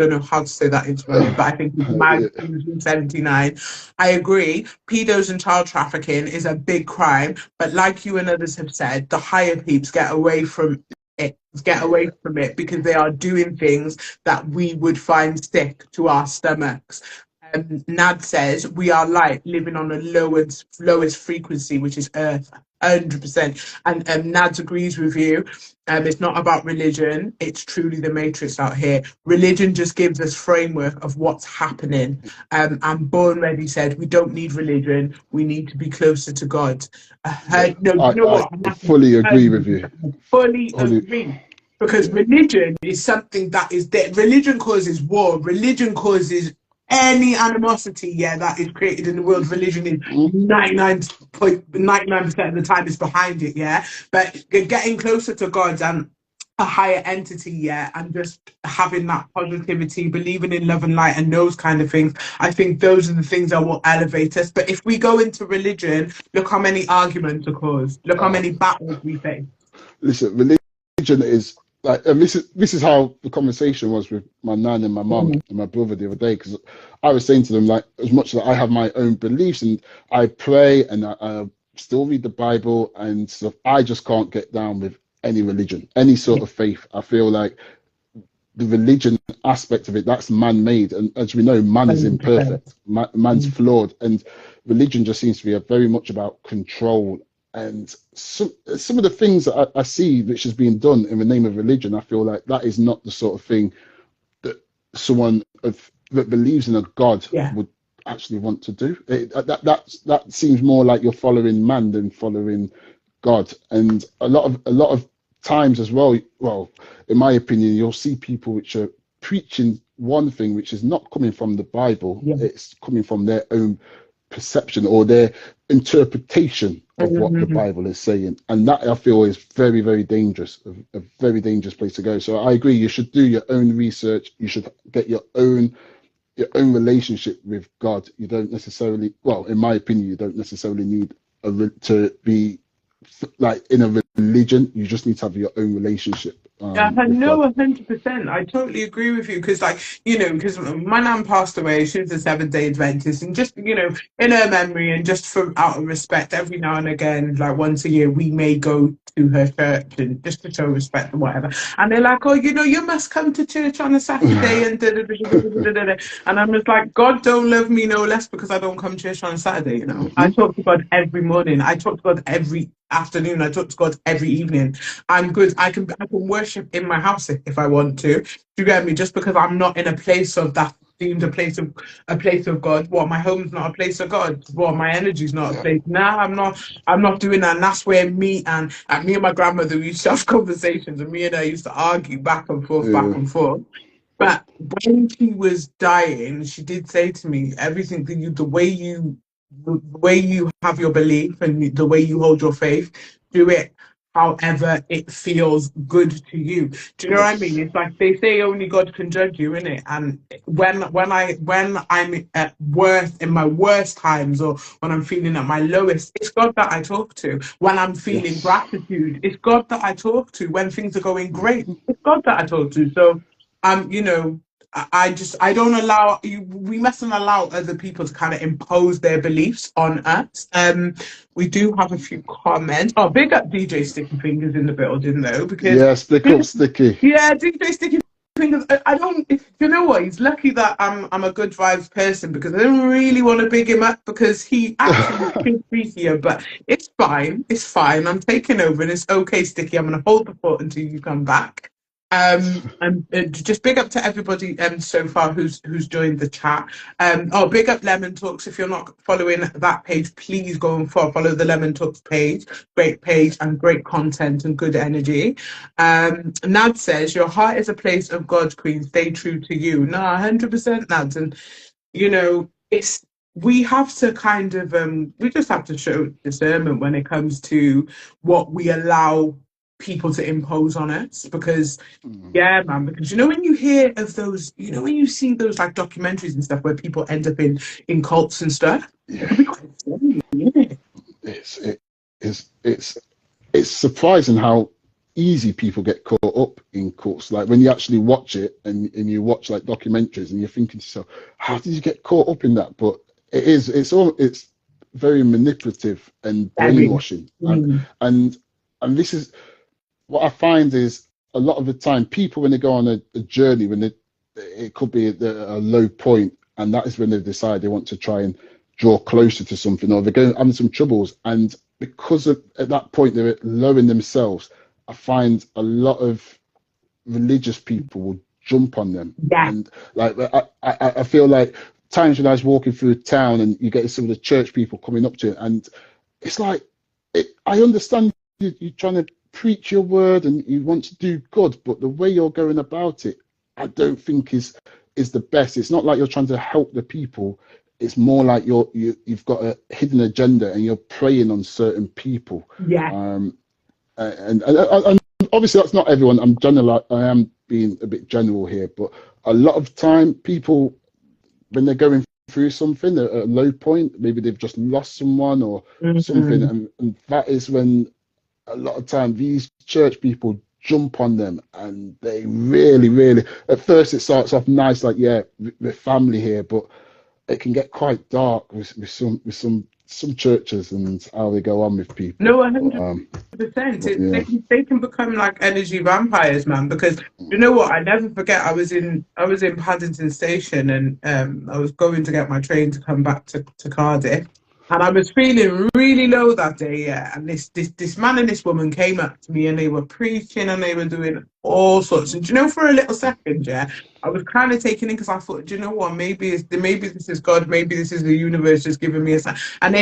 know how to say that into my name, but I think it's Mag yeah, 79. I agree. Pedos and child trafficking is a big crime, but like you and others have said, the higher peeps get away from it because they are doing things that we would find sick to our stomachs. Nad says we are light, living on the lowest frequency, which is Earth. 100%. And Nads agrees with you. It's not about religion. It's truly the matrix out here. Religion just gives us framework of what's happening. And Born Ready said we don't need religion. We need to be closer to God. yeah. No, you know I what? I'm happy. fully agree with you. Fully Fully, agree. Because yeah, religion is something that is there. Religion causes war. Religion causes any animosity, yeah, that is created in the world. Religion is mm, 99.99% of the time is behind it, yeah. But getting closer to God and a higher entity, yeah, and just having that positivity, believing in love and light and those kind of things, I think those are the things that will elevate us. But if we go into religion, look how many arguments are caused, look how oh, many battles we face. listen, religion is like, and this is how the conversation was with my nan and my mum Mm. and my brother the other day, because I was saying to them, like, as much as I have my own beliefs and I pray and I still read the Bible and stuff, I just can't get down with any religion, any sort of faith. I feel like the religion aspect of it, that's man-made, and as we know, man is 100%. imperfect, man's flawed, and religion just seems to be very much about control. And some of the things that I see which is being done in the name of religion, I feel like that is not the sort of thing that someone that believes in a God Yeah. would actually want to do. That seems more like you're following man than following God. And a lot of times as well, in my opinion, you'll see people which are preaching one thing which is not coming from the Bible. Yeah. It's coming from their own perception or their interpretation of what the Bible is saying, and that I feel is very, very dangerous, a very dangerous place to go. So I agree, you should do your own research, you should get your own relationship with God. You don't necessarily, well, in my opinion, you don't necessarily need to be like in a religion. You just need to have your own relationship I with know God. 100%. I totally agree with you because, like, because my nan passed away. She was a Seventh-day Adventist, and just in her memory, and just for out of respect, every now and again, like once a year, we may go to her church and just to show respect and whatever. And they're like, "Oh, you must come to church on a Saturday," and da, da, da, da, da, da, da, da. And I'm just like, God don't love me no less because I don't come to church on a Saturday. I talk to God every morning. I talk to God every afternoon. I talk to God every evening. I'm good. I can worship in my house if I want to. Do you get me? Just because I'm not in a place of that deemed a place of God. What, my home's not a place of God? What, my energy's not a Yeah, place? Nah, I'm not doing that. And that's where me and my grandmother used to have conversations, and me and her used to argue back and forth, back yeah, and forth. But when she was dying, she did say to me, everything that the way you have your belief and the way you hold your faith, do it however it feels good to you. Do you know what I mean? yes, It's like they say only God can judge you, innit? And when I'm at worst in my worst times, or when I'm feeling at my lowest, it's God that I talk to. When I'm feeling yes. gratitude, it's God that I talk to. When things are going great, it's God that I talk to. So I don't allow you. We mustn't allow other people to kind of impose their beliefs on us. We do have a few comments. Oh, big up DJ Sticky Fingers in the building though, because Yes, pick up Sticky. yeah, DJ Sticky Fingers. I don't. You know what? He's lucky that I'm a good vibes person, because I don't really want to big him up because he actually is freakier. But it's fine. It's fine. I'm taking over, and it's okay, Sticky. I'm gonna hold the fort until you come back. And just big up to everybody so far who's joined the chat. Oh, big up Lemon Talks. If you're not following that page, please go and follow the Lemon Talks page. Great page and great content and good energy. Nad says your heart is a place of God, Queen. Stay true to you. No, 100% Nads. And it's we have to kind of we just have to show discernment when it comes to what we allow people to impose on us, because Mm. yeah, man, because when you hear of those, when you see those like documentaries and stuff where people end up in cults and stuff, it Yeah, can be quite scary, isn't it? it's it is it's surprising how easy people get caught up in cults. Like when you actually watch it and you watch like documentaries and you're thinking to yourself, how did you get caught up in that? But it's very manipulative and Very. brainwashing. Mm. And this is what I find is a lot of the time people, when they go on a journey, it could be a low point, and that is when they decide they want to try and draw closer to something, or they're going having some troubles, and because of at that point they're lowering themselves. I find a lot of religious people will jump on them, Yeah. and like I feel like times when I was walking through town and you get some of the church people coming up to it, and it's like I understand you're trying to preach your word and you want to do good, but the way you're going about it, I don't think is the best. It's not like you're trying to help the people. It's more like you've got a hidden agenda and you're preying on certain people. Yeah. Um, and obviously that's not everyone. I am being a bit general here, but a lot of time people, when they're going through something at a low point, maybe they've just lost someone or something, Mhm. and that is when a lot of time these church people jump on them, and they really, really, at first it starts off nice, like, yeah, we're family here, but it can get quite dark with some some churches and how they go on with people. No, But 100%. but yeah, They can become like energy vampires, man. Because you know what? I never forget. I was in Paddington Station, and I was going to get my train to come back to Cardiff, and I was feeling really low that day. Yeah, and this man and this woman came up to me, and they were preaching, and they were doing all sorts. And do you know, for a little second, yeah, I was kind of taken in because I thought, do you know what? Maybe this is God. Maybe this is the universe just giving me a sign. And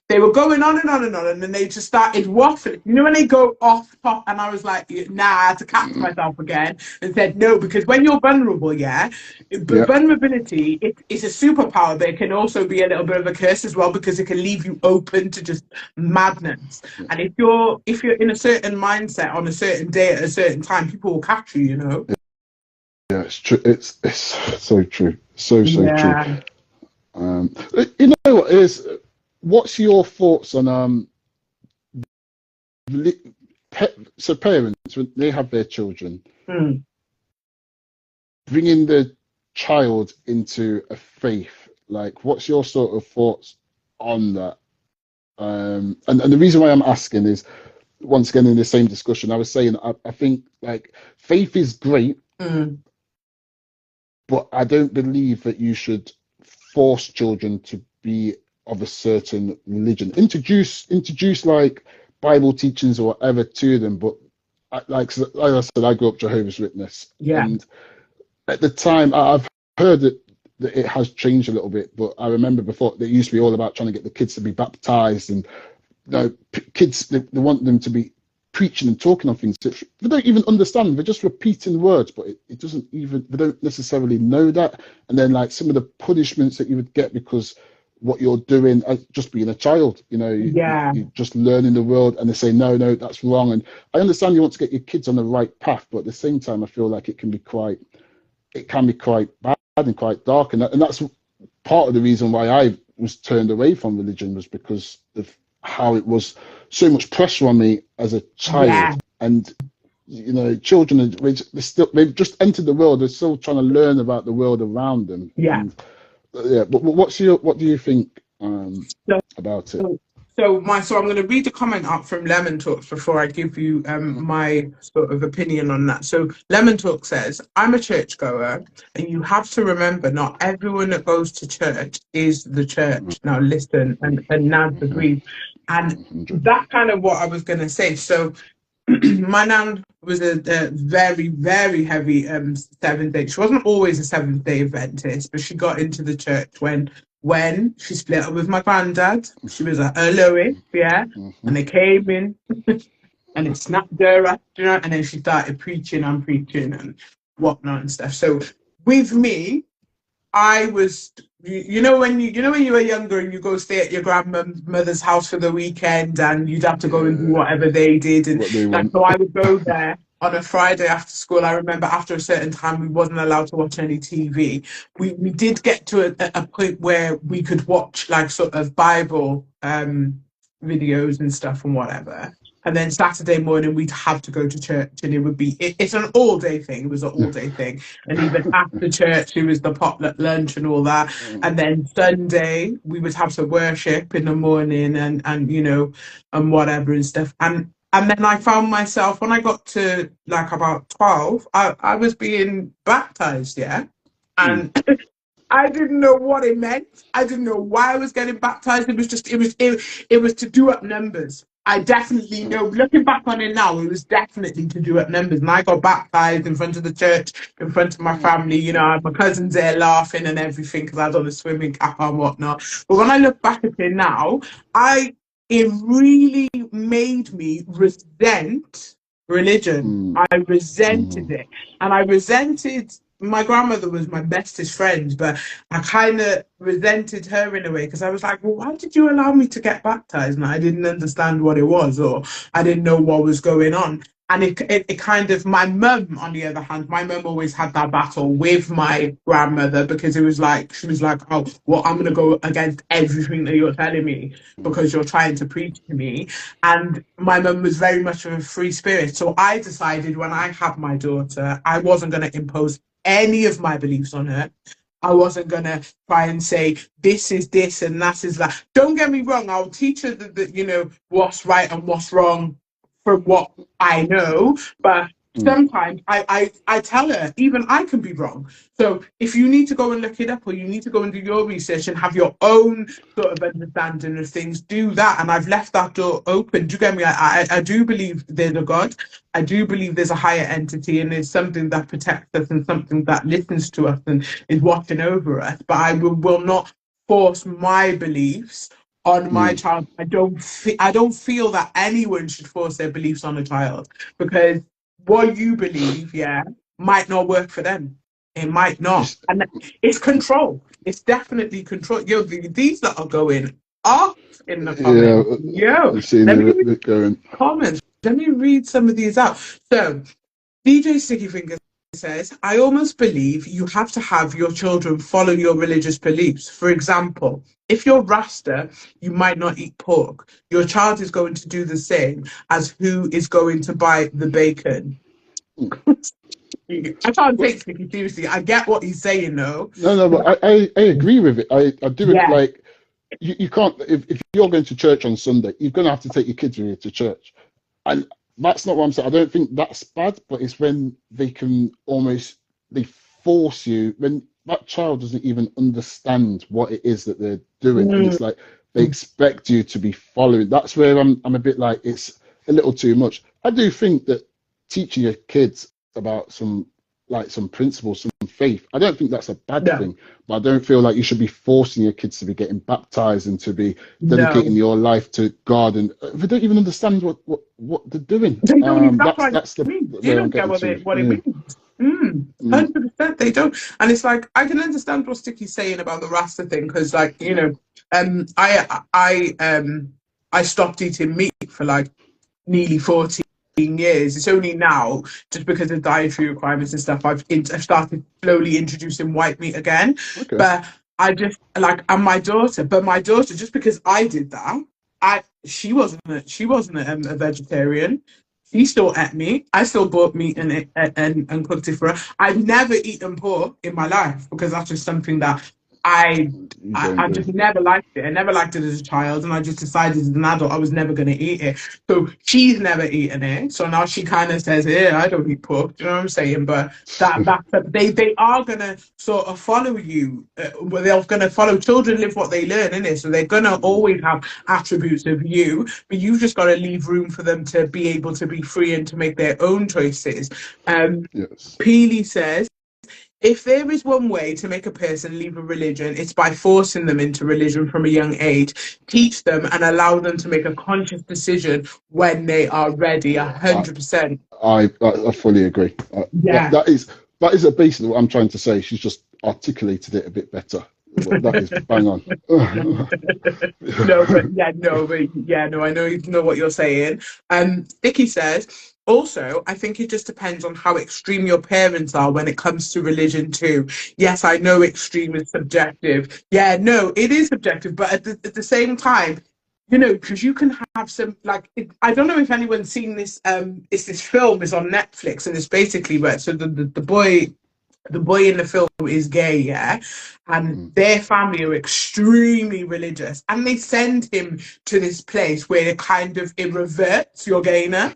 they were going on and on and on, and then they just started waffling. You know, when they go off top, and I was like, nah, I had to catch myself again and said no, because when you're vulnerable, yeah, yeah, vulnerability it's a superpower, but it can also be a little bit of a curse as well, because it can leave you open to just madness. And if you're in a certain mindset on a certain day at a certain time, people will catch you. You know. yeah. It's true. It's so true. So true. Yeah. You know what is? What's your thoughts on so parents when they have their children, Mm. bringing the child into a faith? Like, what's your sort of thoughts on that? And the reason why I'm asking is, once again, in the same discussion, I was saying I think like faith is great, Mm. but I don't believe that you should force children to be of a certain religion. Introduce like Bible teachings or whatever to them, but like I said, I grew up Jehovah's Witness, Yeah. and at the time I've heard that it has changed a little bit, but I remember before it used to be all about trying to get the kids to be baptized, and you know, kids they want them to be preaching and talking on things that they don't even understand. They're just repeating words, but it doesn't even, they don't necessarily know that. And then like some of the punishments that you would get because what you're doing as just being a child, you know, Yeah. you're just learning the world, and they say no, that's wrong. And I understand you want to get your kids on the right path, but at the same time I feel like it can be quite bad and quite dark, and that's part of the reason why I was turned away from religion, was because of how it was so much pressure on me as a Yeah. child. And you know, children they've just entered the world, they're still trying to learn about the world around them. Yeah. And yeah, but what do you think So, about it? so I'm going to read a comment up from Lemon Talks before I give you my sort of opinion on that. So Lemon Talk says, I'm a churchgoer, and you have to remember not everyone that goes to church is the church. Now listen, and Naz agrees. And 100. that's kind of what I was going to say. So my nan was a very, very heavy Seventh Day. She wasn't always a Seventh Day Adventist, but she got into the church when she split up with my granddad. She was at her lowest, yeah, and they came in and it snapped her up, you know, and then she started preaching and whatnot and stuff. So with me, I was, you know when you were younger and you go stay at your grandmother's house for the weekend, and you'd have to go and do Yeah, whatever they did, and what they like, want. so I would go there on a Friday after school. I remember after a certain time we wasn't allowed to watch any TV. We did get to a point where we could watch like sort of Bible videos and stuff and whatever. And then Saturday morning we'd have to go to church, and it's an all day thing. It was an all day thing. And even after church, it was the potluck lunch and all that. And then Sunday, we would have to worship in the morning and and whatever and stuff. And then I found myself, when I got to like about 12, I was being baptized, yeah. And I didn't know what it meant. I didn't know why I was getting baptized. It was to do up numbers. I definitely know, looking back on it now, it was definitely to do up numbers. And I got baptized in front of the church, in front of my family. You know, my cousins there laughing and everything because I had on a swimming cap and whatnot. But when I look back at it now, it really made me resent religion. I resented it. And I resented, my grandmother was my bestest friend, but I kind of resented her in a way, because I was like, well, why did you allow me to get baptized? And I didn't understand what it was, or I didn't know what was going on. And it kind of, my mum, on the other hand, my mum always had that battle with my grandmother, because it was like, she was like, oh, well, I'm going to go against everything that you're telling me because you're trying to preach to me. And my mum was very much of a free spirit. So I decided when I had my daughter, I wasn't going to impose any of my beliefs on her. I wasn't gonna try and say this is this and that is that. Don't get me wrong. I'll teach her that you know what's right and what's wrong from what I know, but Mm. sometimes I tell her even I can be wrong. So if you need to go and look it up, or you need to go and do your research and have your own sort of understanding of things, do that. And I've left that door open. Do you get me? I do believe there's a God. I do believe there's a higher entity, and there's something that protects us and something that listens to us and is watching over us. But I will not force my beliefs on my Mm. child. I don't feel that anyone should force their beliefs on a child, because what you believe, yeah, might not work for them. It might not, It's, and it's control. It's definitely control. Yo, these that are going off in the yeah, comments. Yo, I've seen let me read it going. the comments. Let me read some of these out. So DJ Sticky Fingers says, I almost believe you have to have your children follow your religious beliefs. For example, if you're Rasta, you might not eat pork. Your child is going to do the same as who is going to buy the bacon. Mm. I can't But take Sticky seriously. I get what he's saying, though. no, but I agree with it. I do it Yeah, like you can't if you're going to church on Sunday, you're gonna have to take your kids with you to church. And that's not what I'm saying. I don't think that's bad, but it's when they can almost they force you when that child doesn't even understand what it is that they're doing, and mm, it's like they expect you to be following. That's where I'm a bit like it's a little too much. I do think that teaching your kids about some principles, some faith, I don't think that's a bad no, thing, but I don't feel like you should be forcing your kids to be getting baptized and to be dedicating no. your life to God, and they don't even understand what they're doing. They don't even, that's what That's I the mean. They where I'm don't get getting to. what it Yeah. means. Mm, 100% they don't. And it's like, I can understand what Sticky's saying about the Rasta thing, because like, you know, I stopped eating meat for like nearly 14 years. It's only now, just because of dietary requirements and stuff, I've started slowly introducing white meat again. okay. But I just like, and my daughter, just because I did that, she wasn't a vegetarian. She still ate meat. I still bought meat and cooked it for her. I've never eaten pork in my life, because that's just something that I You don't I do. just never liked it. I never liked it as a child, and I just decided as an adult I was never going to eat it. So she's never eaten it. So now she kind of says, "Yeah, I don't eat pork." Do you know what I'm saying? But they are gonna sort of follow you. They're gonna follow. Children live what they learn, innit? So they're gonna Mm, always have attributes of you, but you've just got to leave room for them to be able to be free and to make their own choices. yes. Peely says, if there is one way to make a person leave a religion, it's by forcing them into religion from a young age. Teach them and allow them to make a conscious decision when they are ready. Yeah. 100%. I fully agree. Yeah. That is a basically what I'm trying to say. She's just articulated it a bit better. But that is bang on. No, but yeah, no, I know what you're saying. Vicky says, also, I think it just depends on how extreme your parents are when it comes to religion too. Yes, I know extreme is subjective. Yeah, no, it is subjective, but at the same time, you know, because you can have some like I don't know if anyone's seen this. It's this film is on Netflix, and it's basically where so the boy in the film is gay, yeah, and Mm. their family are extremely religious, and they send him to this place where it reverts your gayness.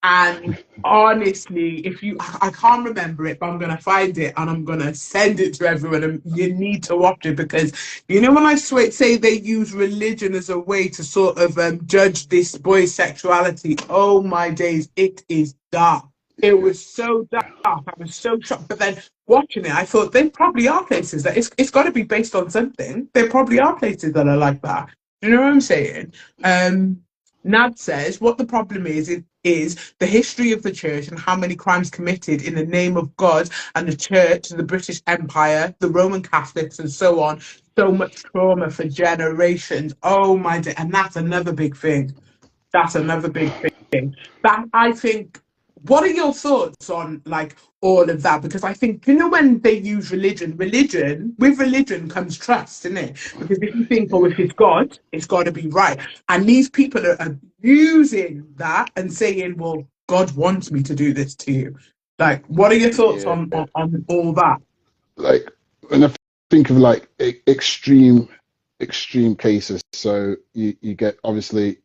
And honestly, if you, I can't remember it, but I'm gonna find it and I'm gonna send it to everyone, and you need to watch it, because you know when I say they use religion as a way to sort of judge this boy's sexuality. Oh my days, it is dark. It Yeah. was so dark. I was so shocked. But then watching it, I thought there probably are places that it's got to be based on something. There probably are places that are like that. Do you know what I'm saying? Nad says what the problem is the history of the church and how many crimes committed in the name of God and the church, the British Empire, the Roman Catholics, and so on. So much trauma for generations. Oh my day. And that's another big thing. That's another big thing. That I think. What are your thoughts on like all of that? Because I think you know when they use religion comes trust, isn't it? Because if you think, oh, if it's God, it's got to be right, and these people are abusing that and saying, well, God wants me to do this to you. Like, what are your thoughts Yeah. on all that? Like when I think of like extreme cases. So you get obviously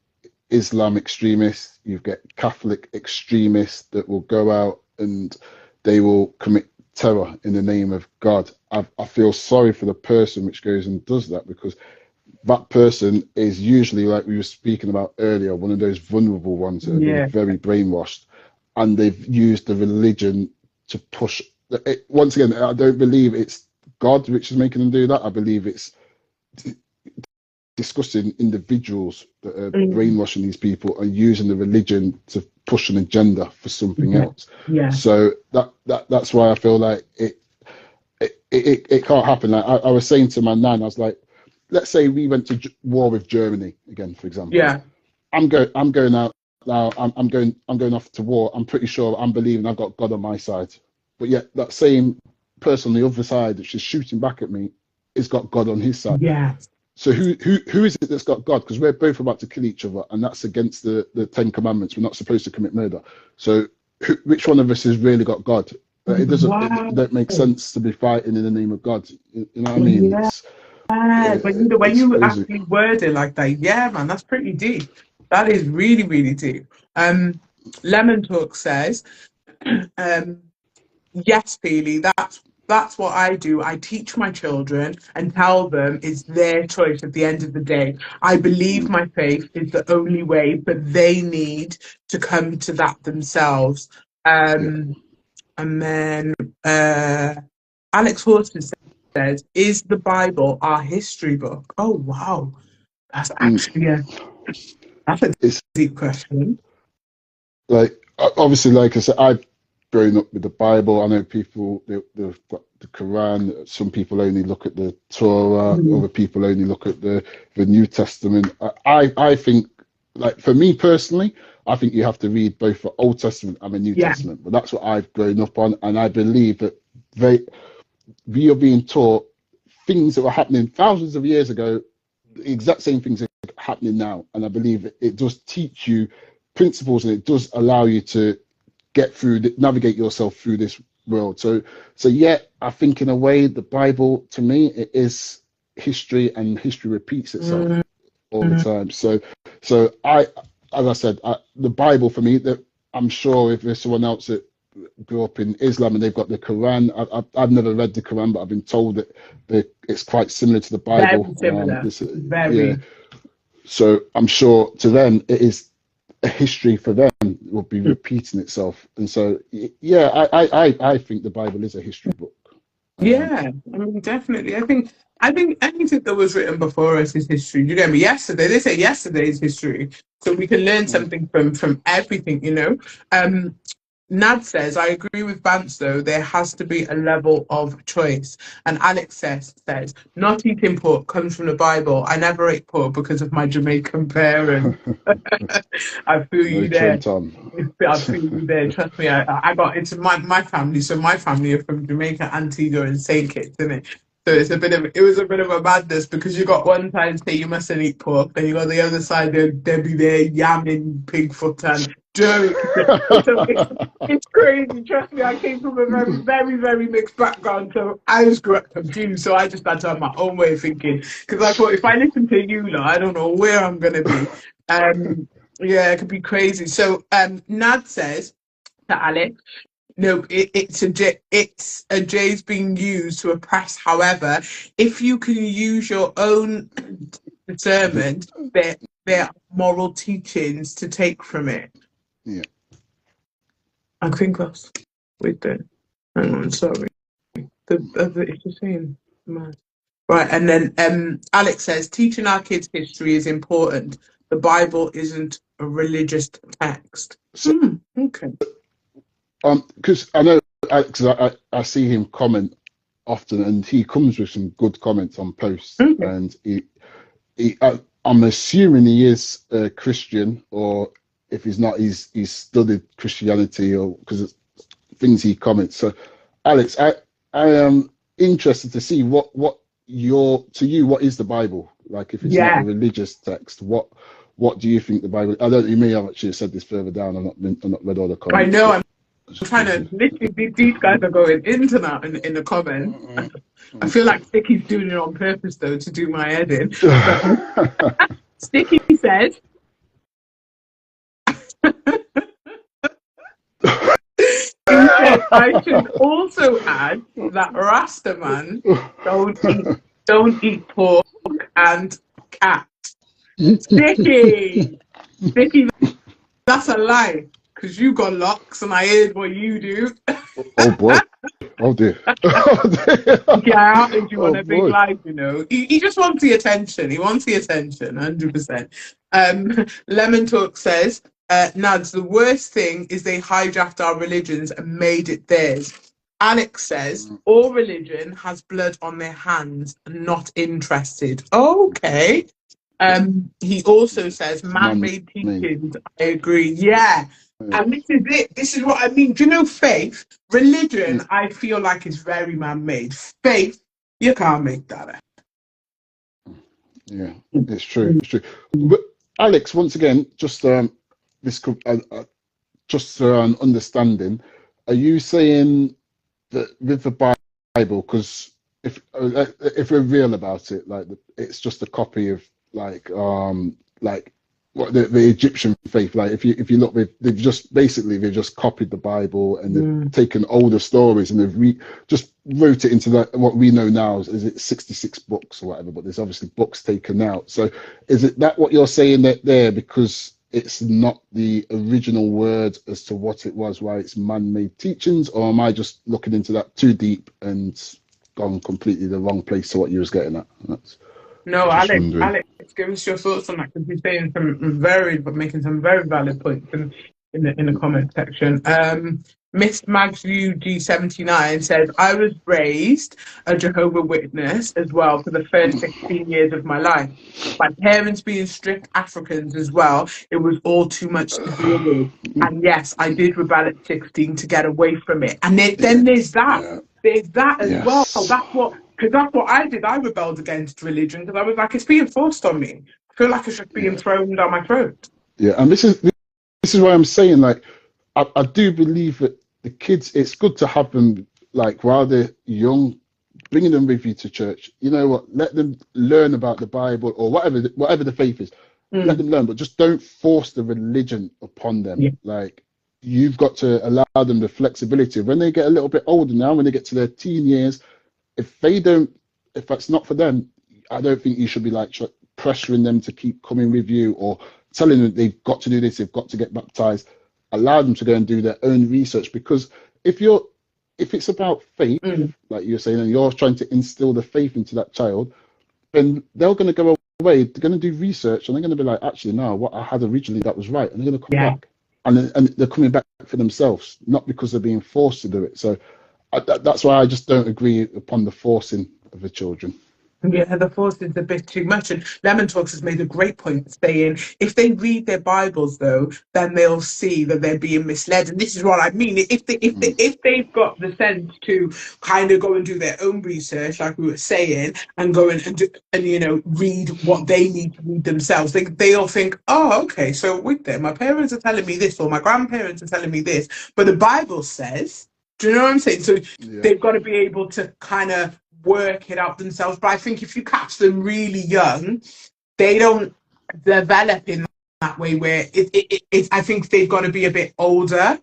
Islam extremists, you get Catholic extremists that will go out and they will commit terror in the name of God. I feel sorry for the person which goes and does that, because that person is usually, like we were speaking about earlier, one of those vulnerable ones that have been very brainwashed, and they've used the religion to push it. Once again, I don't believe it's God which is making them do that. I believe it's discussing individuals that are brainwashing these people and using the religion to push an agenda for something else. So that's why I feel like it can't happen. Like I was saying to my nan, I was like, let's say we went to war with Germany again, for example. I'm going out now. I'm going off to war. I'm pretty sure I'm believing I've got God on my side, but yet that same person on the other side that she's shooting back at me has got God on his side. So who is it that's got God? Because we're both about to kill each other, and that's against the Ten Commandments. We're not supposed to commit murder. So which one of us has really got God? It don't make sense to be fighting in the name of God. You know what I mean? When you actually word it like that, man, that's pretty deep. That is really, really deep. Lemon Talk says, yes, Peely, that's what I do. I teach my children and tell them it's their choice at the end of the day. I believe my faith is the only way, but they need to come to that themselves. And then Alex Horton says, is the Bible our history book? Oh, wow. That's actually that's a deep question. Like, obviously, like I said, I've grown up with the Bible. I know people, the Quran, some people only look at the Torah, other people only look at the New Testament. I think, like, for me personally, I think you have to read both the Old Testament and the New Testament. But that's what I've grown up on, and I believe that we are being taught things that were happening thousands of years ago, the exact same things are happening now. And I believe it does teach you principles, and it does allow you to get through, navigate yourself through this world. So yeah, I think in a way the Bible, to me, it is history, and history repeats itself all the time. So I, as I said, the Bible for me, that I'm sure if there's someone else that grew up in Islam and they've got the Quran, I've never read the Quran, but I've been told that it's quite similar to the Bible. Very similar. Yeah. So I'm sure to them it is a history for them, will be repeating itself. And so yeah, I think the Bible is a history book. I mean, definitely. I think anything that was written before us is history. You get me? Yesterday, they say yesterday is history, so we can learn something from everything. You know. Nad says, I agree with Bantz though, there has to be a level of choice. And Alex says, not eating pork comes from the Bible. I never ate pork because of my Jamaican parents. I feel you there. I feel you there. Trust me, I got into my family. So my family are from Jamaica, Antigua and St. Kitts, isn't it? So it was a bit of a madness, because you got one side say you mustn't eat pork, then you got the other side, they'll be there yamming pig foot and it's crazy. Trust me, I came from a very, very, very mixed background. So I just grew up confused. So I just had to have my own way of thinking. Because I thought, if I listen to you, I don't know where I'm going to be. Yeah, it could be crazy. So Nad says to Alex, no, it's a J's being used to oppress. However, if you can use your own discernment, there are moral teachings to take from it. Yeah. I think that's with the. Hang on, sorry. It's the same. Right, and then Alex says teaching our kids history is important. The Bible isn't a religious text. Okay. Because I know Alex, I see him comment often, and he comes with some good comments on posts, and I'm assuming he is a Christian, or if he's not, he's studied Christianity, or because things he comments. So, Alex, I am interested to see what to you, what is the Bible? Like, if it's not a religious text, what do you think the Bible? I don't. You may have actually said this further down. I've not read all the comments. I know. trying to literally, these guys are going into that in the comments. I feel like Sticky's doing it on purpose though to do my head in. But Sticky said, he said, I should also add that Rastaman don't eat pork and cat. Sticky, that's a lie because you got locks and I heard what you do. Oh boy. Oh dear. Yeah, I outed you on a big live, you know. He just wants the attention. He wants the attention, 100%. Lemon Talk says, Nads, the worst thing is they hijacked our religions and made it theirs. Alex says, all religion has blood on their hands, not interested. Okay. He also says, man-made teachings. I agree. Yeah. And this is it. This is what I mean. Do you know faith? Religion, I feel like is very man-made. Faith, you can't make that up. Yeah, it's true. It's true. But Alex, once again, just just an understanding. Are you saying that with the Bible, because if we're real about it, like it's just a copy of like what the Egyptian faith, like if you look, they've just copied the Bible and they've taken older stories and they've just wrote it into that what we know now is it 66 books or whatever, but there's obviously books taken out. So is it that what you're saying that there, because it's not the original word as to what it was, why it's man-made teachings, or am I just looking into that too deep and gone completely the wrong place to what you was getting at? No, Alex, give us your thoughts on that because you're saying making some very valid points in the comment section. Miss Mags UG79 says, I was raised a Jehovah's Witness as well for the first 16 years of my life. My parents being strict Africans as well, it was all too much to deal with. And yes, I did rebel at 16 to get away from it. And then there's that. Yeah. There's that as well. Because that's what I did. I rebelled against religion because I was like, it's being forced on me. I feel like it's just being thrown down my throat. Yeah, and this is why I'm saying, like, I do believe that the kids, it's good to have them, like, while they're young, bringing them with you to church. You know what? Let them learn about the Bible or whatever the faith is. Let them learn, but just don't force the religion upon them. Yeah. Like, you've got to allow them the flexibility. When they get a little bit older now, when they get to their teen years, if that's not for them, I don't think you should be like pressuring them to keep coming with you or telling them they've got to do this, they've got to get baptized. Allow them to go and do their own research, because if it's about faith, like you're saying, and you're trying to instill the faith into that child, then they're going to go away, they're going to do research, and they're going to be like, actually, no, what I had originally, that was right, and they're going to come back, and they're coming back for themselves, not because they're being forced to do it. So that's why I just don't agree upon the forcing of the children. Yeah, the force is a bit too much. And Lemon Talks has made a great point saying if they read their Bibles, though, then they'll see that they're being misled. And this is what I mean. If they've got the sense to kind of go and do their own research, like we were saying, and go in and read what they need to read themselves, they'll think, oh, okay, so with them, my parents are telling me this, or my grandparents are telling me this, but the Bible says. Do you know what I'm saying? So they've got to be able to kind of work it out themselves. But I think if you catch them really young, they don't develop in that way where I think they've got to be a bit older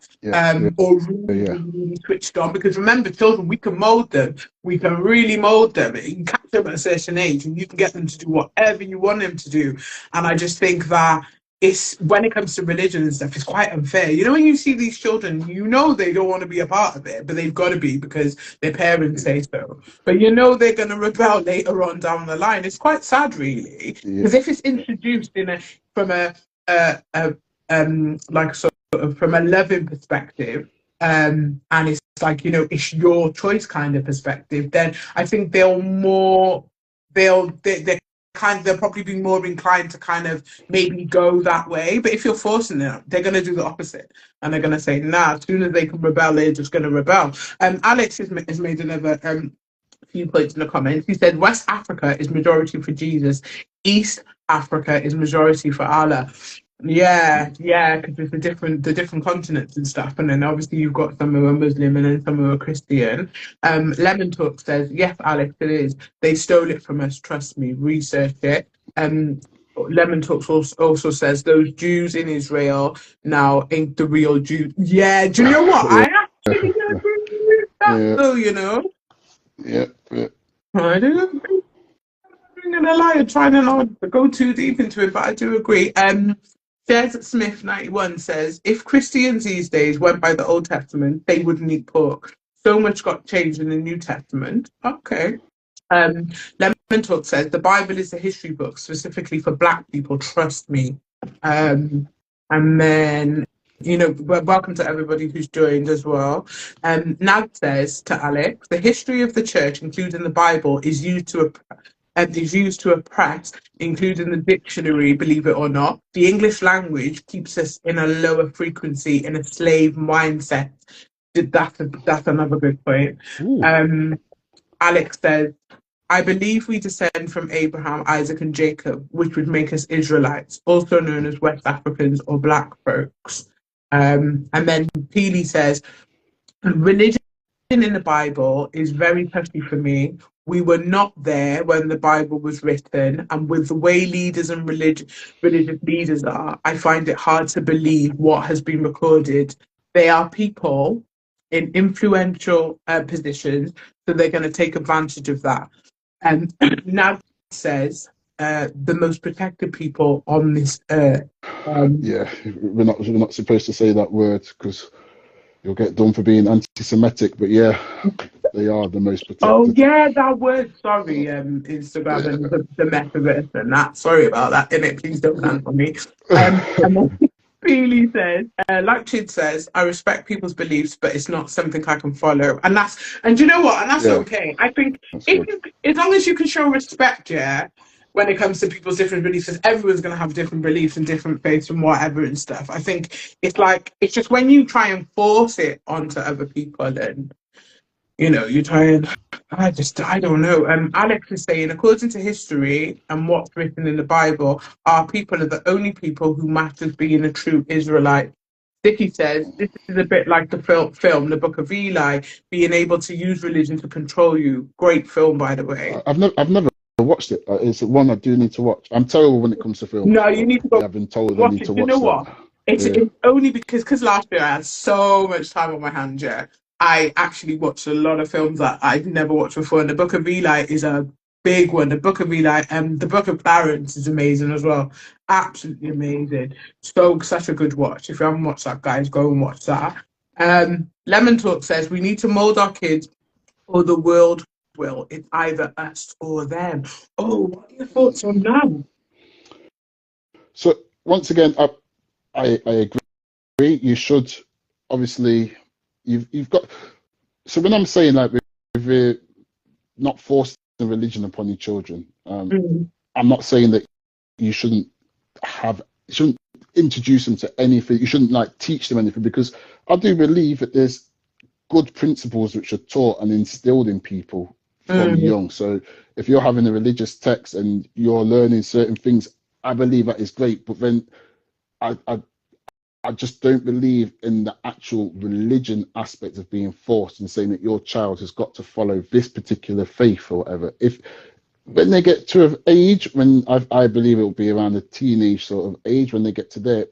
or really switched on. Because remember, children, we can mold them. We can really mold them. You can catch them at a certain age and you can get them to do whatever you want them to do. And I just think that it's, when it comes to religion and stuff, it's quite unfair. You know, when you see these children, they don't want to be a part of it, but they've got to be because their parents say so. But they're going to rebel later on down the line. It's quite sad, really, because if it's introduced from a loving perspective, and it's like it's your choice kind of perspective, then I think they'll probably be more inclined to kind of maybe go that way. But if you're forcing them, they're going to do the opposite. And they're going to say, nah, as soon as they can rebel, they're just going to rebel. Alex has made another few points in the comments. He said, West Africa is majority for Jesus. East Africa is majority for Allah. Yeah, because it's the different continents and stuff, and then obviously you've got some who are Muslim and then some who are Christian. Lemon Talk says, yes, Alex, it is. They stole it from us. Trust me. Research it. Lemon Talks also says those Jews in Israel now ain't the real Jews. Yeah, do you know what? I Yeah, actually agree with that, yeah, though. You know, yeah, yeah. I do agree. I'm not gonna lie, I'm trying to not go too deep into it, but I do agree. Des Smith 91 says, if Christians these days went by the Old Testament, they wouldn't eat pork. So much got changed in the New Testament. Okay. Um, Lemon Talk says the Bible is a history book specifically for Black people. Trust me. And then, welcome to everybody who's joined as well. Nad says to Alex, the history of the church, including the Bible, is used to oppress, including the dictionary, believe it or not. The English language keeps us in a lower frequency, in a slave mindset. That's another good point. Ooh, Um, Alex says, I believe we descend from Abraham, Isaac, and Jacob, which would make us Israelites, also known as West Africans or Black folks. And then Peely says, religion in the Bible is very touchy for me. We were not there when the Bible was written, and with the way leaders and religious leaders are, I find it hard to believe what has been recorded. They are people in influential positions, so they're going to take advantage of that. And Nad says the most protected people on this earth. Um, yeah. We're not supposed to say that word because you'll get done for being anti-Semitic. But yeah, they are the most Oh protected. yeah, that word. Sorry, Instagram Yeah. and the metaverse and that. Sorry about that. Innit? Please don't cancel me. And then Feely says, like Chid says, I respect people's beliefs, but it's not something I can follow. And you know what? And that's Yeah, okay. I think that's if good. you, as long as you can show respect, yeah, when it comes to people's different beliefs, 'cause everyone's gonna have different beliefs and different faiths and whatever and stuff. I think it's just when you try and force it onto other people and you try and I don't know. Alex is saying, according to history and what's written in the Bible, our people are the only people who matters being a true Israelite. Dicky says this is a bit like the film, The Book of Eli, being able to use religion to control you. Great film, by the way. I've never watched it. It's one I do need to watch. I'm terrible when it comes to films, No, you but need to go I've been told I watch need it. to You know watch that. what? It's, Yeah. it's only because last year I had so much time on my hands. Yeah, I actually watched a lot of films that I'd never watched before. And the Book of Eli is a big one. The Book of Eli and the Book of Clarence is amazing as well. Absolutely amazing. So such a good watch. If you haven't watched that, guys, go and watch that. Lemon Talk says we need to mold our kids, or the world will. It's either us or them. Oh, what are your thoughts on that? So once again, I agree. You should obviously you've got. So when I'm saying like we're not forcing religion upon your children, Mm, I'm not saying that you shouldn't you shouldn't introduce them to anything. You shouldn't like teach them anything because I do believe that there's good principles which are taught and instilled in people from mm. young. So if you're having a religious text and you're learning certain things, I believe that is great. But then I, I I just don't believe in the actual religion aspect of being forced and saying that your child has got to follow this particular faith or whatever. If when they get to an age when I believe it will be around a teenage sort of age when they get to there,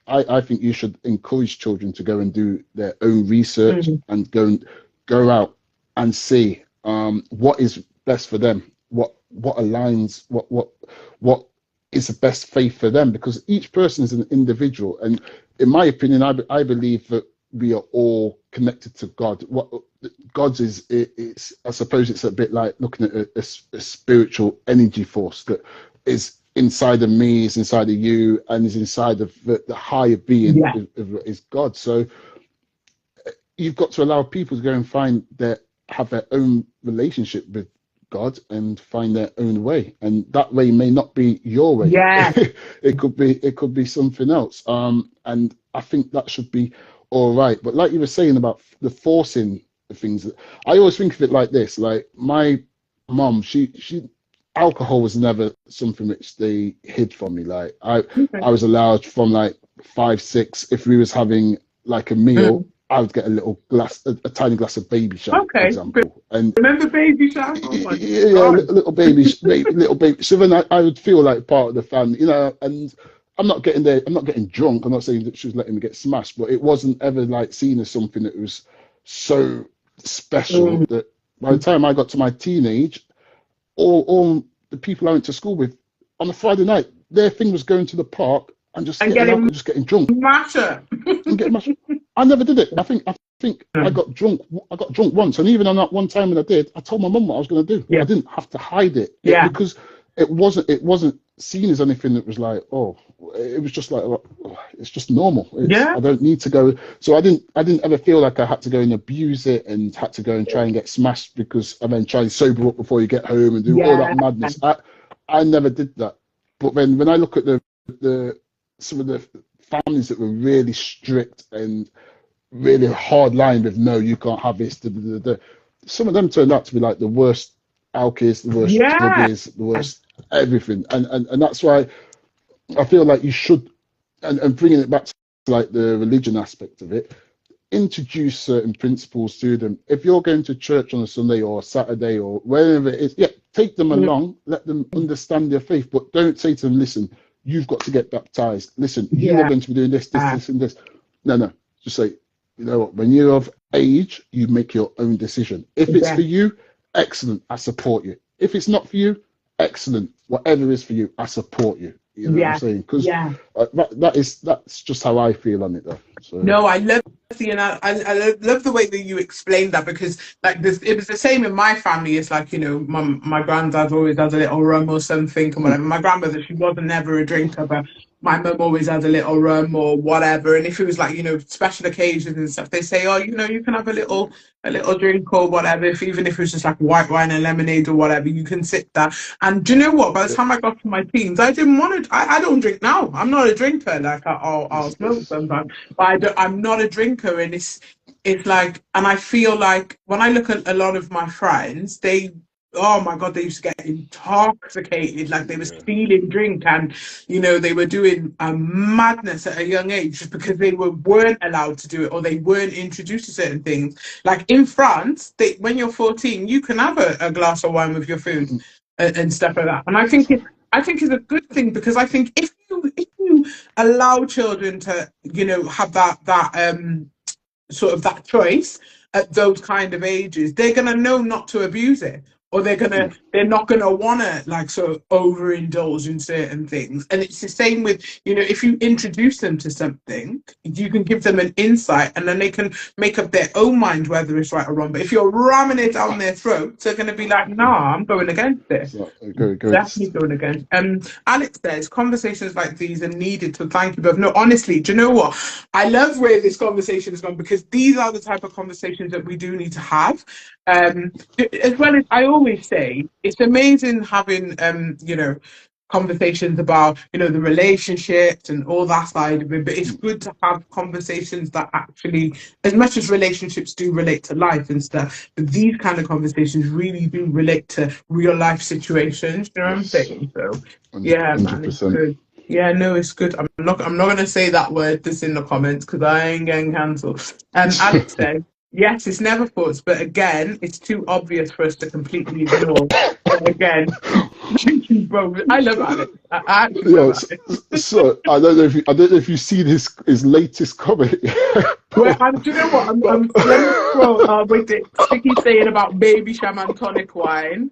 I think you should encourage children to go and do their own research Mm. and go out and see what is best for them, what aligns, what is the best faith for them, because each person is an individual. And in my opinion, I believe that we are all connected to God. What God's it's I suppose it's a bit like looking at a spiritual energy force that is inside of me, is inside of you, and is inside of the higher being Yeah, is God. So you've got to allow people to go and have their own relationship with God and find their own way, and that way may not be your way. yeah, It could be something else. And I think that should be all right. But like you were saying about the forcing the things, I always think of it like this: like my mom, she alcohol was never something which they hid from me. Like Okay. I was allowed from like 5, 6. If we was having like a meal, Mm. I would get a little glass, a tiny glass of baby sham, for Okay. example. And Remember baby shower? Oh my yeah, God. little baby. So then I would feel like part of the family, you know. And I'm not getting there. I'm not getting drunk. I'm not saying that she was letting me get smashed, but it wasn't ever like seen as something that was so special Mm. that by the time I got to my teenage, all the people I went to school with on a Friday night, their thing was going to the park and just And getting getting alcohol, just getting drunk masher. and getting mashed. I never did it. I think I got drunk. I got drunk once, and even on that one time when I did, I told my mum what I was going to do. Yeah. I didn't have to hide it, Yeah. because it wasn't seen as anything that was like, oh, it was just like, oh, it's just normal. Yeah. I don't need to go. So I didn't ever feel like I had to go and abuse it and had to go and try and get smashed because and then try and sober up before you get home and do all Yeah. that madness. I never did that. But then when I look at the some of the families that were really strict and really hard line with no, you can't have this. Some of them turned out to be like the worst alkies, the worst Yeah. druggies, the worst everything, and that's why I feel like you should, and bringing it back to like the religion aspect of it, introduce certain principles to them. If you're going to church on a Sunday or a Saturday or wherever it is, yeah, take them Mm. along, let them understand their faith, but don't say to them, listen, you've got to get baptized. Listen, you are Yeah. going to be doing this, and this. No. Just say, you know what, when you're of age, you make your own decision. If it's Yeah. for you, excellent, I support you. If it's not for you, excellent, whatever is for you, I support you. You know what I'm Yeah. saying? Because Yeah. that's just how I feel on it, though. So No, I love the and I love the way that you explained that because like this it was the same in my family. It's like, you know, my granddad always has a little rum or something and mm, whatever. My grandmother, she wasn't never a drinker, but my mum always had a little rum or whatever. And if it was like, you know, special occasions and stuff, they say, oh, you know, you can have a little drink or whatever. Even if it was just like white wine and lemonade or whatever, you can sip that. And do you know what? By the yeah, time I got to my teens, I didn't want to. I don't drink now. I'm not a drinker. Like I'll smoke sometimes, but I'm not a drinker, and it's like, and I feel like when I look at a lot of my friends, oh my God, they used to get intoxicated, like they were yeah, stealing drink, and you know they were doing a madness at a young age just because they weren't allowed to do it or they weren't introduced to certain things. Like in France, when you're 14, you can have a glass of wine with your food mm, and stuff like that, and I think it's a good thing because I think if you allow children to, you know, have that sort of that choice at those kind of ages, they're gonna know not to abuse it, or mm, they're not gonna wanna like sort of overindulge in certain things. And it's the same with, you know, if you introduce them to something, you can give them an insight, and then they can make up their own mind whether it's right or wrong. But if you're ramming it down their throats, they're gonna be like, mm. nah, I'm going against this. So go Definitely against. going against. Alex says conversations like these are needed to thank you both. No, honestly, do you know what? I love where this conversation has gone because these are the type of conversations that we do need to have. Um, as well as I always say, it's amazing having you know, conversations about, you know, the relationships and all that side of it. But it's Mm, good to have conversations that actually, as much as relationships do relate to life and stuff, but these kind of conversations really do relate to real life situations. You know what I'm yes, saying? So yeah, man, it's 100%. good. Yeah, no, it's good. I'm not gonna say that word that's in the comments because I ain't getting cancelled. Alex said, yes, it's never thoughts, but again, it's too obvious for us to completely ignore. But again, bro, I love Alex. I actually love Yes. Alex. So I don't know if you see his latest comment. Well, do you know what? but Let me scroll. Wait, Sticky's saying about baby shaman tonic wine.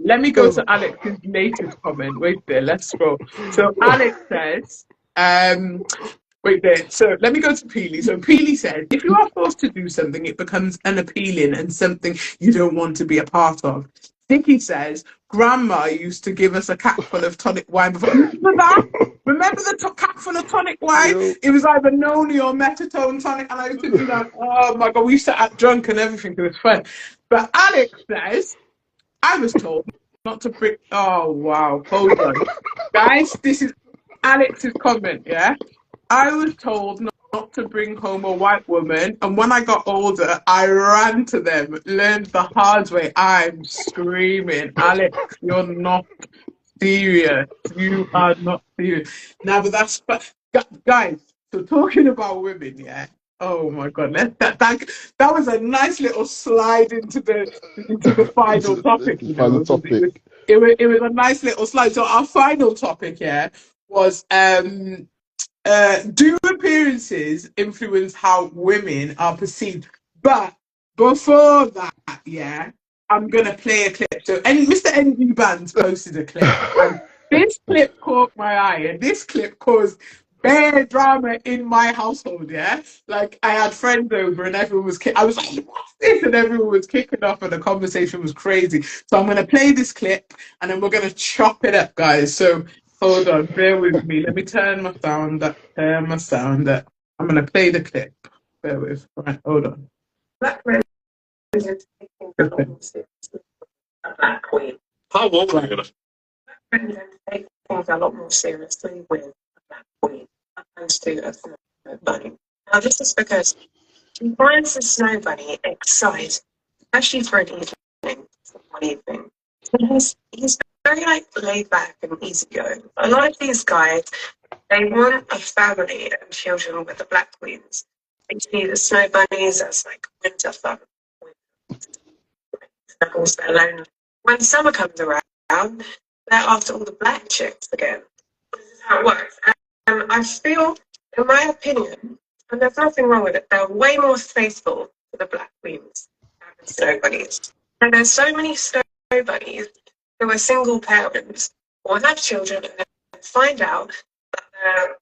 Let me go to Alex's latest comment. Wait there, let's scroll. So Alex says, wait there. So let me go to Peely. So Peely said, if you are forced to do something, it becomes unappealing and something you don't want to be a part of. Sticky says, Grandma used to give us a cap full of tonic wine before. Remember that? Remember the cap full of tonic wine? yo, It was either noni or metatone tonic, and I used to be like, oh my God, we used to act drunk and everything. It was fun. But Alex says, I was told not to bring. Oh, wow. Hold on. Guys, this is Alex's comment, yeah? I was told not to bring home a white woman. And when I got older, I ran to them, learned the hard way. I'm screaming, Alex, you're not serious. You are not serious. Now, but that's guys. So talking about women, yeah. Oh my God, that was a nice little slide into the final topic. The You final know, topic. it was a nice little slide. So our final topic, yeah, was do appearances influence how women are perceived? But before that, yeah, I'm gonna play a clip. So, Mr. NGBantz posted a clip, and this clip caught my eye, and this clip caused bare drama in my household. Yeah, like I had friends over, and everyone was. I was like, "What's this?" And everyone was kicking off, and the conversation was crazy. So I'm gonna play this clip, and then we're gonna chop it up, guys. So. Hold on, bear with me. Let me turn my sound up. Turn my sound up. I'm gonna play the clip. Bear with. Right, hold on. Black men are taking a lot more seriously. A black queen. How old are you? Black men are taking things a lot more seriously with a black queen, opposed to a snow bunny. Now, this is because she finds the snow bunny exciting, especially for an evening. One evening. He's very like laid back and easygoing. A lot of these guys, they want a family and children with the black queens. They see the snow bunnies as like winter fun. They're lonely. When summer comes around, they're after all the black chicks again. This is how it works. And I feel, in my opinion, and there's nothing wrong with it, they're way more faithful to the black queens than the snow bunnies. And there's so many snow bunnies who are single parents or have children and then find out that their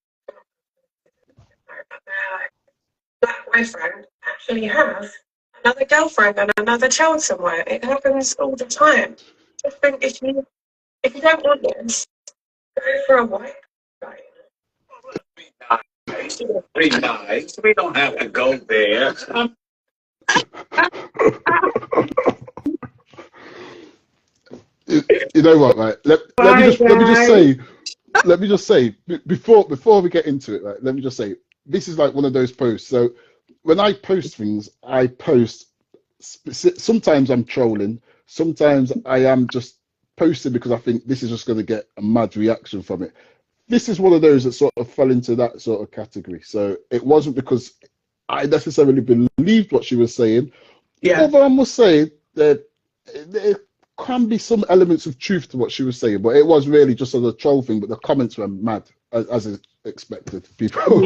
black boyfriend actually has another girlfriend and another child somewhere. It happens all the time. I think if you don't want this, go for a white guy. Be nice. We don't have to go there. You know what, right? Let me just say before we get into it, right? Let me just say this is like one of those posts. So when I post things, I post. Sometimes I'm trolling. Sometimes I am just posting because I think this is just going to get a mad reaction from it. This is one of those that sort of fell into that sort of category. So it wasn't because I necessarily believed what she was saying. Yeah. Although I must say that there can be some elements of truth to what she was saying, but it was really just a troll thing. But the comments were mad, as expected. People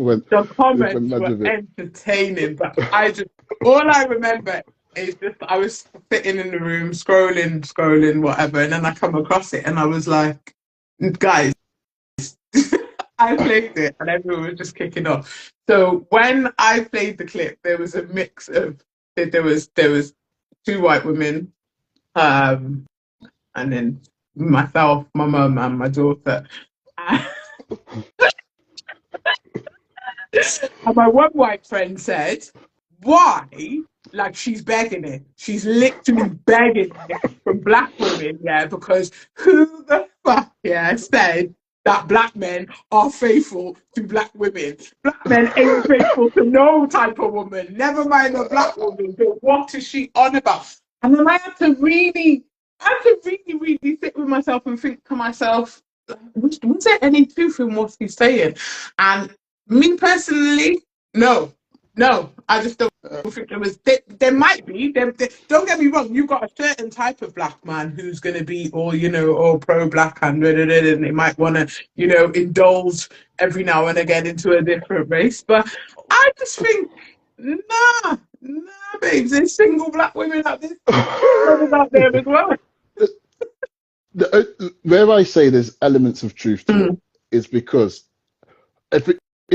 went. The comments were entertaining, but all I remember is just I was sitting in the room scrolling, whatever, and then I come across it, and I was like, guys. I played it and everyone was just kicking off. So when I played the clip, there was a mix of there was two white women, and then myself, my mum, and my daughter. And my one white friend said, "Why? Like she's begging it. She's literally begging it from black women, yeah, because who the fuck, yeah, said that black men are faithful to black women. Black men ain't faithful to no type of woman, never mind a black woman, but what is she on about?" And then I had to really sit with myself and think to myself, was there any truth in what he's saying? And me personally, no, I just don't think there was. There might be. Don't get me wrong. You've got a certain type of black man who's going to be all pro-black and they might want to, indulge every now and again into a different race. But I just think, nah, babes. There's single black women out there, out there as well. Where I say there's elements of truth to it is because if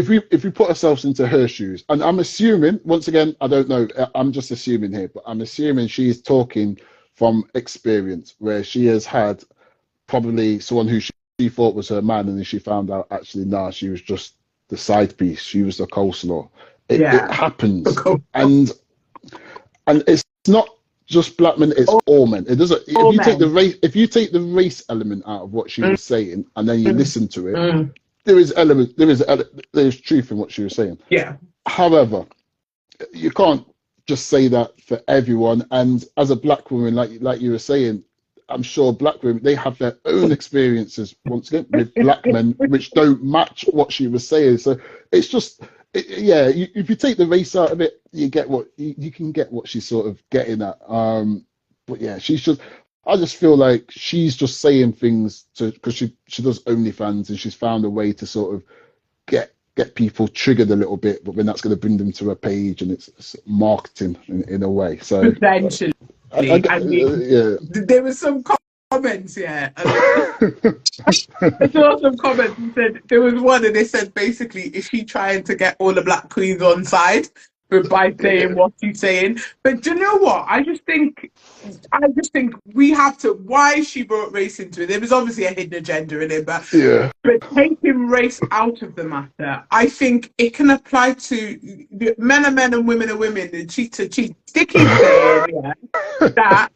we put ourselves into her shoes, and I'm assuming, once again, I don't know, I'm just assuming here, but I'm assuming she's talking from experience, where she has had probably someone who she thought was her man, and then she found out actually, nah, she was just the side piece. She was the coleslaw. It happens, and it's not just black men; it's all men. It doesn't. If you take the race element out of what she was saying, and then you listen to it. there is truth in what she was saying. Yeah. However, you can't just say that for everyone. And as a black woman, like you were saying, I'm sure black women, they have their own experiences once again with black men, which don't match what she was saying. So it's just, yeah. If you take the race out of it, you get what you can get what she's sort of getting at. But yeah, she's just. I just feel like she's just saying things because she does OnlyFans and she's found a way to sort of get people triggered a little bit, but then that's going to bring them to a page and it's marketing in a way. So potentially, I mean, yeah. There was some comments, yeah. I saw some comments and said there was one, and they said basically, is she trying to get all the black queens on side by saying what she's saying? But do you know what? I just think we have to. Why she brought race into it? There was obviously a hidden agenda in it, but taking race out of the matter, I think it can apply to men are men and women are women, and cheat to cheat. Sticky saying that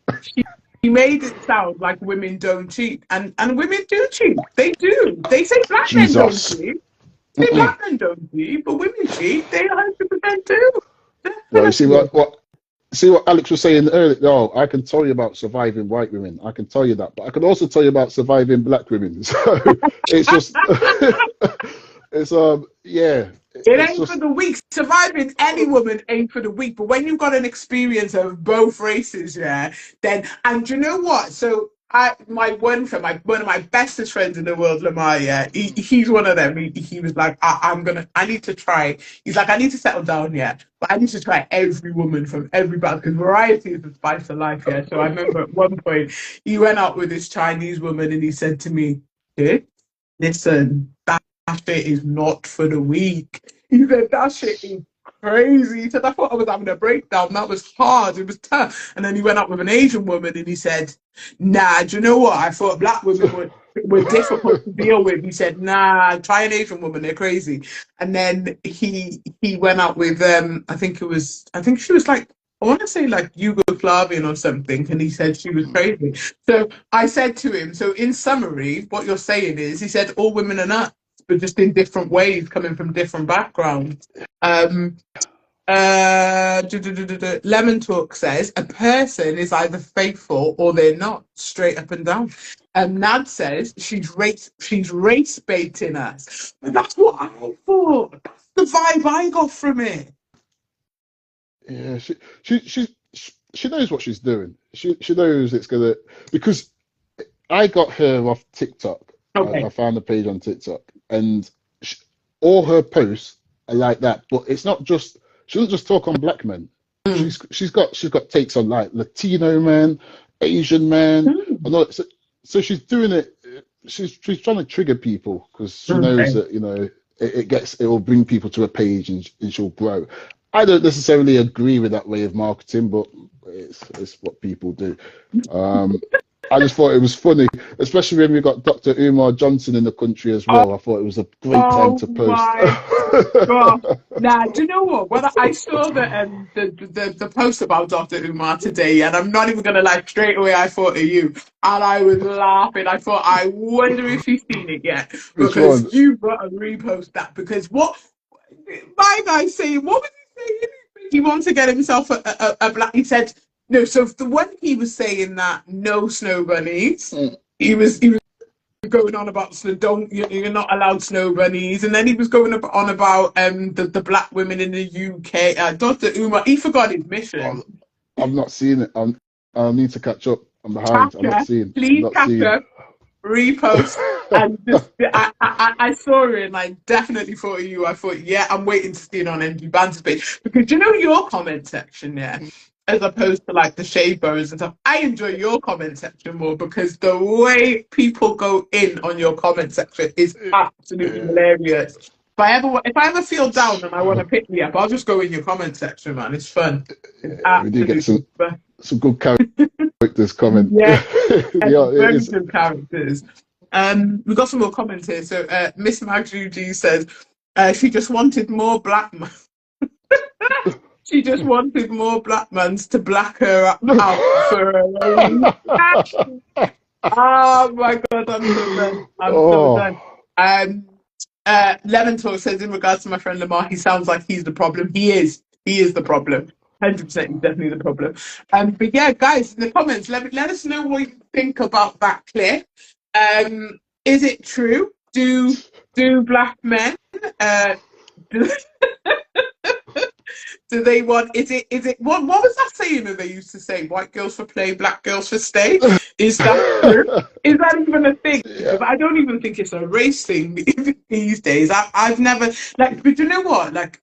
she made it sound like women don't cheat, and women do cheat. They do. They say black men don't cheat. They black men don't cheat, but women cheat. They 100% do. Well, you see what Alex was saying earlier. Oh, I can tell you about surviving white women. I can tell you that, but I can also tell you about surviving black women. So it's just, it's yeah. It ain't for the weak. Surviving any woman ain't for the weak. But when you've got an experience of both races, yeah, then, and you know what? So one of my bestest friends in the world, Lamar, yeah, he's one of them. He was like, I need to try. He's like, I need to settle down, yeah, but I need to try every woman from every background because variety is the spice of life, yeah. So I remember at one point he went out with this Chinese woman and he said to me, "Hey, listen, that shit is not for the weak." He said, that shit is crazy. He said, I thought I was having a breakdown. That was hard. It was tough. And then he went up with an Asian woman and he said, nah, do you know what? I thought black women were difficult to deal with. He said, nah, try an Asian woman. They're crazy. And then he went out with, I think she was like, I want to say like Yugoslavian or something. And he said she was crazy. So I said to him, so in summary, what you're saying is, he said, all women are nuts, but just in different ways, coming from different backgrounds. Lemon Talk says a person is either faithful or they're not, straight up and down. Nad says she's race baiting us. But that's what I thought. That's the vibe I got from it. Yeah, she knows what she's doing. She knows it's gonna, because I got her off TikTok. Okay. I found the page on TikTok, and all her posts are like that. But it's not just, she doesn't just talk on black men. She's got takes on like Latino men, Asian men. So she's doing it. She's trying to trigger people because she knows that it will bring people to a page and she'll grow. I don't necessarily agree with that way of marketing, but it's what people do. I just thought it was funny, especially when we got Dr. Umar Johnson in the country as well. I thought it was a great time to post. God. Nah, do you know what? When I saw the post about Dr. Umar today, and I'm not even gonna lie, straight away I thought of you, and I was laughing. I thought, I wonder if she's seen it yet, because you've got to repost that. Because what my guy saying? What was he saying? He wants to get himself a black. He said. No, so the one he was saying that no snow bunnies, he was going on about you're not allowed snow bunnies, and then he was going on about the black women in the UK. Dr. Umar, he forgot his mission. I've not seen it. I need to catch up. I'm behind. I'm not seeing. Please catch up. Repost. And just, I saw it and I definitely thought of you. I thought, yeah, I'm waiting to see it on NGBantz page, because you know your comment section, yeah. As opposed to like the shade bros and stuff. I enjoy your comment section more because the way people go in on your comment section is absolutely hilarious. If I ever feel down and I want to pick me up, I'll just go in your comment section, man. It's fun. It's we do get some good characters comment. Yeah, very good characters. We got some more comments here. So Miss Magjuji says she just wanted more black men. She just wanted more black mans to black her out for her own. Oh my God, I'm so done. I'm so done. Lemon Talk says, in regards to my friend Lamar, he sounds like he's the problem. He is. He is the problem. 100%, he's definitely the problem. But yeah, guys, in the comments, let us know what you think about that clip. Is it true? Do black men do, do they want? Is it what was that saying that they used to say? White girls for play, black girls for stay. Is that true? Is that even a thing? Yeah. I don't even think it's a race thing these days. I've never like, but you know what? Like,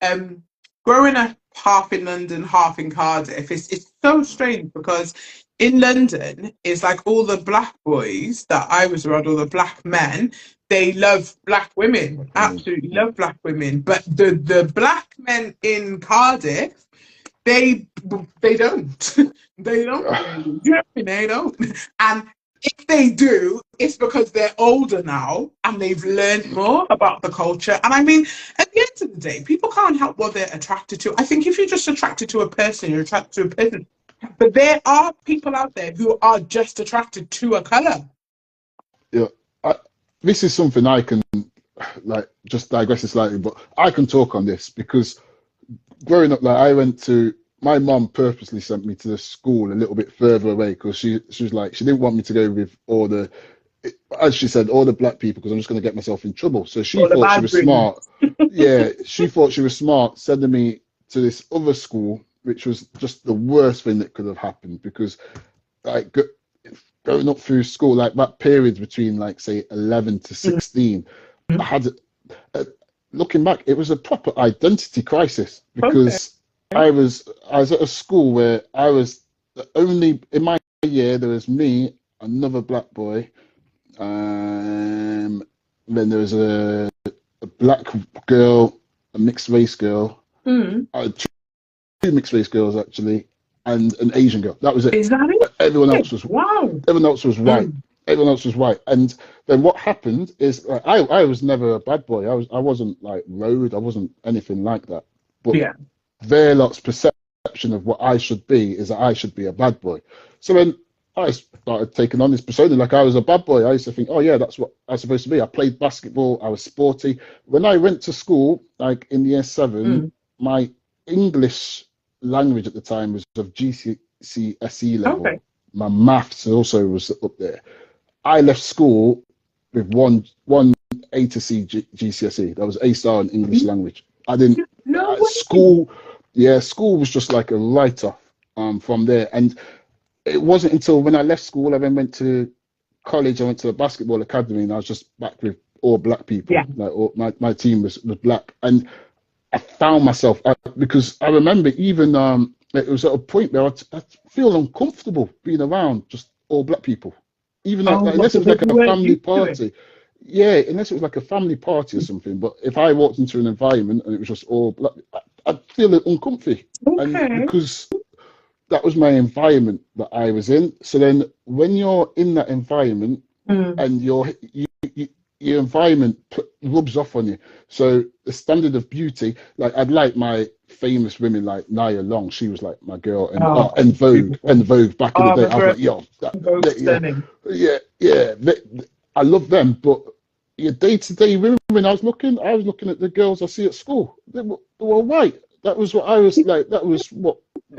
growing up half in London, half in Cardiff, it's so strange because in London, it's like all the black boys that I was around, all the black men, they love black women, absolutely love black women. But the black men in Cardiff, they don't. They don't really. You know, they don't. And if they do, it's because they're older now and they've learned more about the culture. And I mean, at the end of the day, people can't help what they're attracted to. I think if you're just attracted to a person, you're attracted to a person. But there are people out there who are just attracted to a colour. Yeah, this is something I can like just digress slightly, but I can talk on this because growing up, like I went to my mum purposely sent me to the school a little bit further away because she was like she didn't want me to go with all the, as she said, all the black people because I'm just going to get myself in trouble. So she thought she was smart. Yeah, she thought she was smart sending me to this other school, which was just the worst thing that could have happened because like going up through school, like that period between like say 11 to 16, I had looking back, it was a proper identity crisis because I was at a school where I was the only in my year. There was me, another black boy, then there was a black girl, a mixed race girl, two mixed race girls actually, and an Asian girl. That was it. Is that it? Everyone else was Everyone else was white. Everyone else was white. And then what happened is like, I was never a bad boy. I wasn't like road. I wasn't anything like that. But their lot's perception of what I should be is that I should be a bad boy. So then I started taking on this persona like I was a bad boy. I used to think, oh yeah, that's what I'm supposed to be. I played basketball. I was sporty. When I went to school, like in year 7, my English language at the time was of GCSE level. My maths also was up there. I left school with one A to C GCSE. That was A star in English language. I didn't school. Yeah, school was just like a write-off from there. And it wasn't until when I left school, I then went to college. I went to a basketball academy, and I was just back with all black people. Like my team was black, and I found myself because I remember even it was at a point where I feel uncomfortable being around just all black people, even like, unless it was like a family party. Yeah, unless it was like a family party or something. But if I walked into an environment and it was just all black, I'd feel uncomfy, and because that was my environment that I was in. So then when you're in that environment and your environment rubs off on you, so the standard of beauty, like I'd like my famous women like Nia Long, she was like my girl, and Vogue back in the day. I was like, I love them, but your day-to-day women, I was looking at the girls I see at school. They were white. That was what I was like. That was what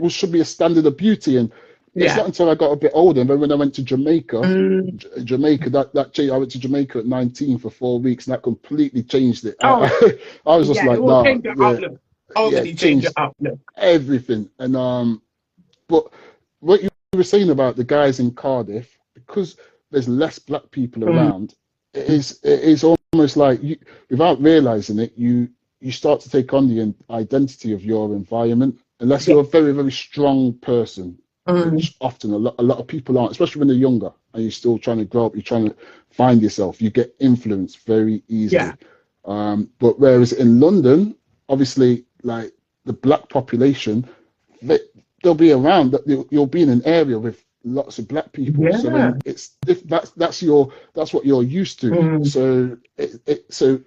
should be a standard of beauty. And it's not until I got a bit older, and then when I went to Jamaica, that changed. I went to Jamaica at 19 for 4 weeks, and that completely changed it. I was just like, nah, change your outlook. Everything. And but what you were saying about the guys in Cardiff, because there's less black people around, it is almost like you, without realizing it, you start to take on the identity of your environment, unless you're a very, very strong person, which often a lot of people aren't, especially when they're younger and you're still trying to grow up, you're trying to find yourself, you get influenced very easily. But whereas in London, obviously, like the black population, they'll be around, that you'll be in an area with lots of black people, so then that's what you're used to. So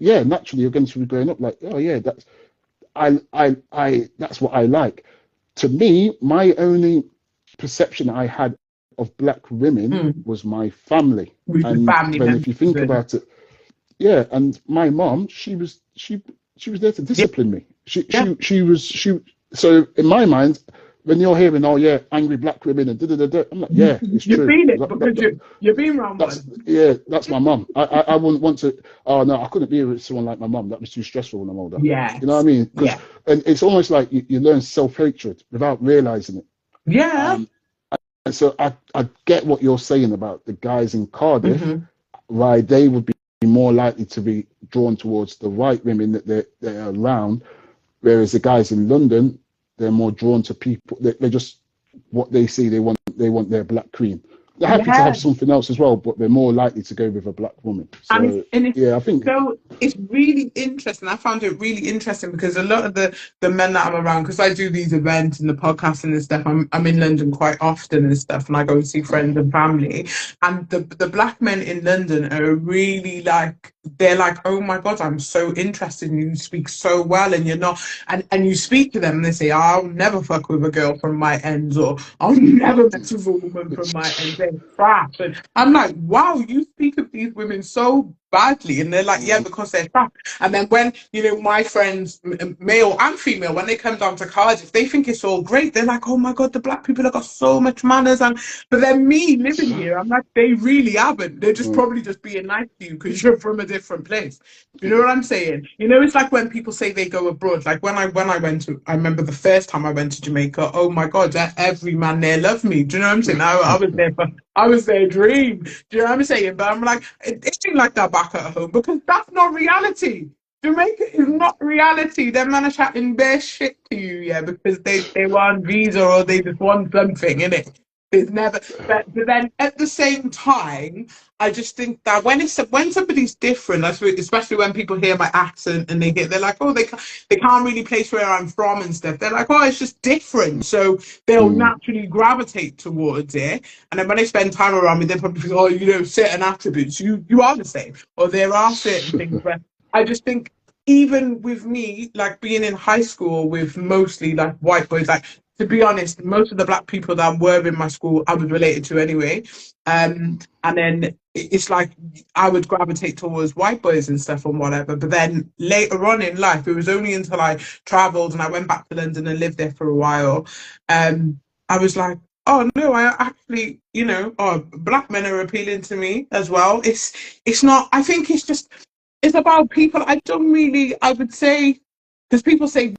naturally you're going to be growing up like, oh yeah, that's that's what I like. To me, my only perception I had of black women was my family. Then if you think about it, yeah, and my mom, she was there to Yeah, discipline me. yeah. She. So in my mind, when you're hearing, oh yeah, angry black women and da da da da, I'm like, yeah, it's You true. feel it because you're being around That's one. yeah, that's my mum. I wouldn't want to. Oh no, I couldn't be with someone like my mum. That was too stressful when I'm older. You know what I Yes. mean? Because Yeah. and it's almost like you learn self hatred without realizing it. Yeah. Um, and so I get what you're saying about the guys in Cardiff, Hmm. why they would be more likely to be drawn towards the white women that they're around, whereas the guys in London, they're more drawn to people. They're just what they see. They want their black queen. They're happy to have Yeah. something else as well, but they're more likely to go with a black woman. So And it's yeah, I think so it's really interesting. I found it really interesting because a lot of the men that I'm around, because I do these events and the podcasting and stuff. I'm in London quite often and stuff, and I go and see friends and family. And the black men in London are really like they're like, oh my God, I'm so interested and you speak so well and you're not and you speak to them and they say, I'll never fuck with a girl from my ends, or I'll never mess with a woman from my ends. They're crap. And I'm like, wow, you speak of these women so badly. And they're like, yeah, because they're crap. And then when, my friends, male and female, when they come down to Cardiff, they think it's all great. They're like, oh my God, the black people have got so much manners. But then me living here, I'm like, they really haven't. They're just probably just being nice to you because you're from a different place. You know what I'm saying? It's like when people say they go abroad. Like when I went to, I remember the first time I went to Jamaica. Oh my God, every man there loved me. Do you know what I'm saying? I was their dream. Do you know what I'm saying? But I'm like, it ain't like that back at home because that's not reality. Jamaica is not reality. Them man are chatting bare shit to you, yeah, because they want visa or they just want something, innit? There's never, but then at the same time, I just think that when somebody's different, especially when people hear my accent and they're like, oh, they can't really place where I'm from and stuff. They're like, oh, it's just different, so they'll mm, naturally gravitate towards it. And then when they spend time around me, they probably think, oh, certain attributes, you are the same, or there are certain things where I just think. Even with me, like being in high school with mostly like white boys, like to be honest, most of the black people that were in my school, I was related to anyway. And then it's like I would gravitate towards white boys and stuff and whatever. But then later on in life, it was only until I traveled and I went back to London and lived there for a while. I was like, oh no, I actually, black men are appealing to me as well. It's not. I think it's about people. I would say, because people say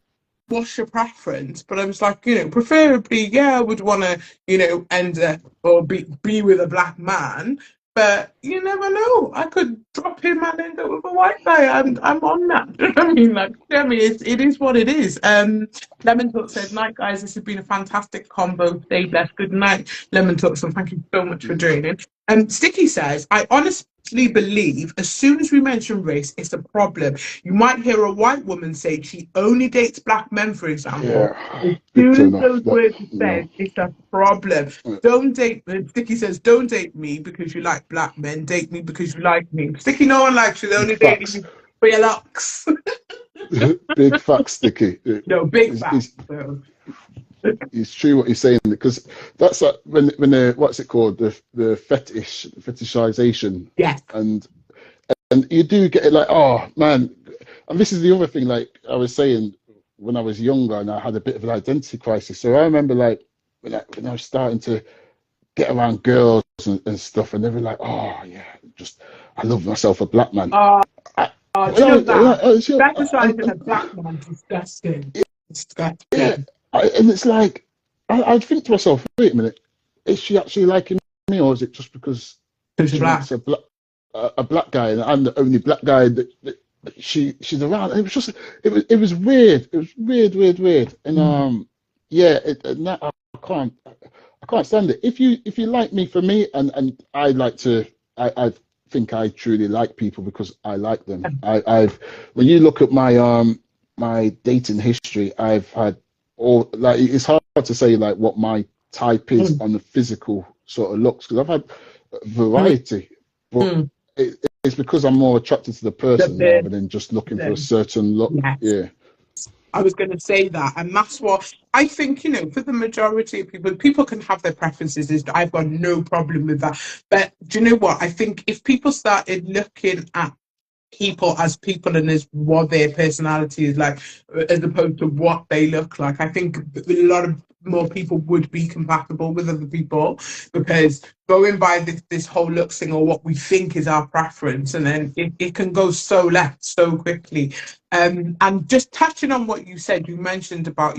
what's your preference? But I was like, preferably, yeah, I would want to, end or be with a black man. But you never know. I could drop him and end up with a white guy. I'm on that. Do you know what I mean? Like, it is what it is. Lemon Talk said, night guys, this has been a fantastic combo. Stay blessed. Good night, Lemon Talks, and thank you so much for joining. And Sticky says, I honestly believe as soon as we mention race, it's a problem. You might hear a white woman say she only dates black men, for example. yeah, As big soon turn as off. those That words are no, said, it's a problem. Don't date, Sticky says, don't date me because you like black men. Date me because you like me. Sticky, no one likes you. They're big only dating facts. you for your looks. Big facts, Sticky. No, big It's, facts. it's, So, it's true what you're saying because that's like when the what's it called the fetishization yes. and you do get it like oh man, and this is the other thing like I was saying when I was younger and I had a bit of an identity crisis. So I remember like when I was starting to get around girls and stuff, and they were like, oh yeah, just I love myself a black man. Uh, I, do when you I know was, that? Fetishizing and a black man, disgusting. yeah, Disgusting. and it's like I'd think to myself, wait a minute, is she actually liking me, or is it just because Because you're she black. wants a black guy, and I'm the only black guy that she's around? It was just it was weird. It was weird, and yeah, and that I can't stand it. If you like me for me, and I like to, I think I truly like people because I like them. I've when you look at my dating history, I've had all like it's hard to say like what my type is Mm, on the physical sort of looks because I've had mm, variety, but mm. it's because I'm more attracted to the person The rather than just looking for a person. certain look. Yes. Yeah. I was going to say that, and that's what I think. For the majority of people can have their preferences. I've got no problem with that. But do you know what? I think if people started looking at people as people and as what their personality is like, as opposed to what they look like. I think a lot of more people would be compatible with other people, because going by this whole look thing, or what we think is our preference, and then it can go so left so quickly. And just touching on what you said, you mentioned about,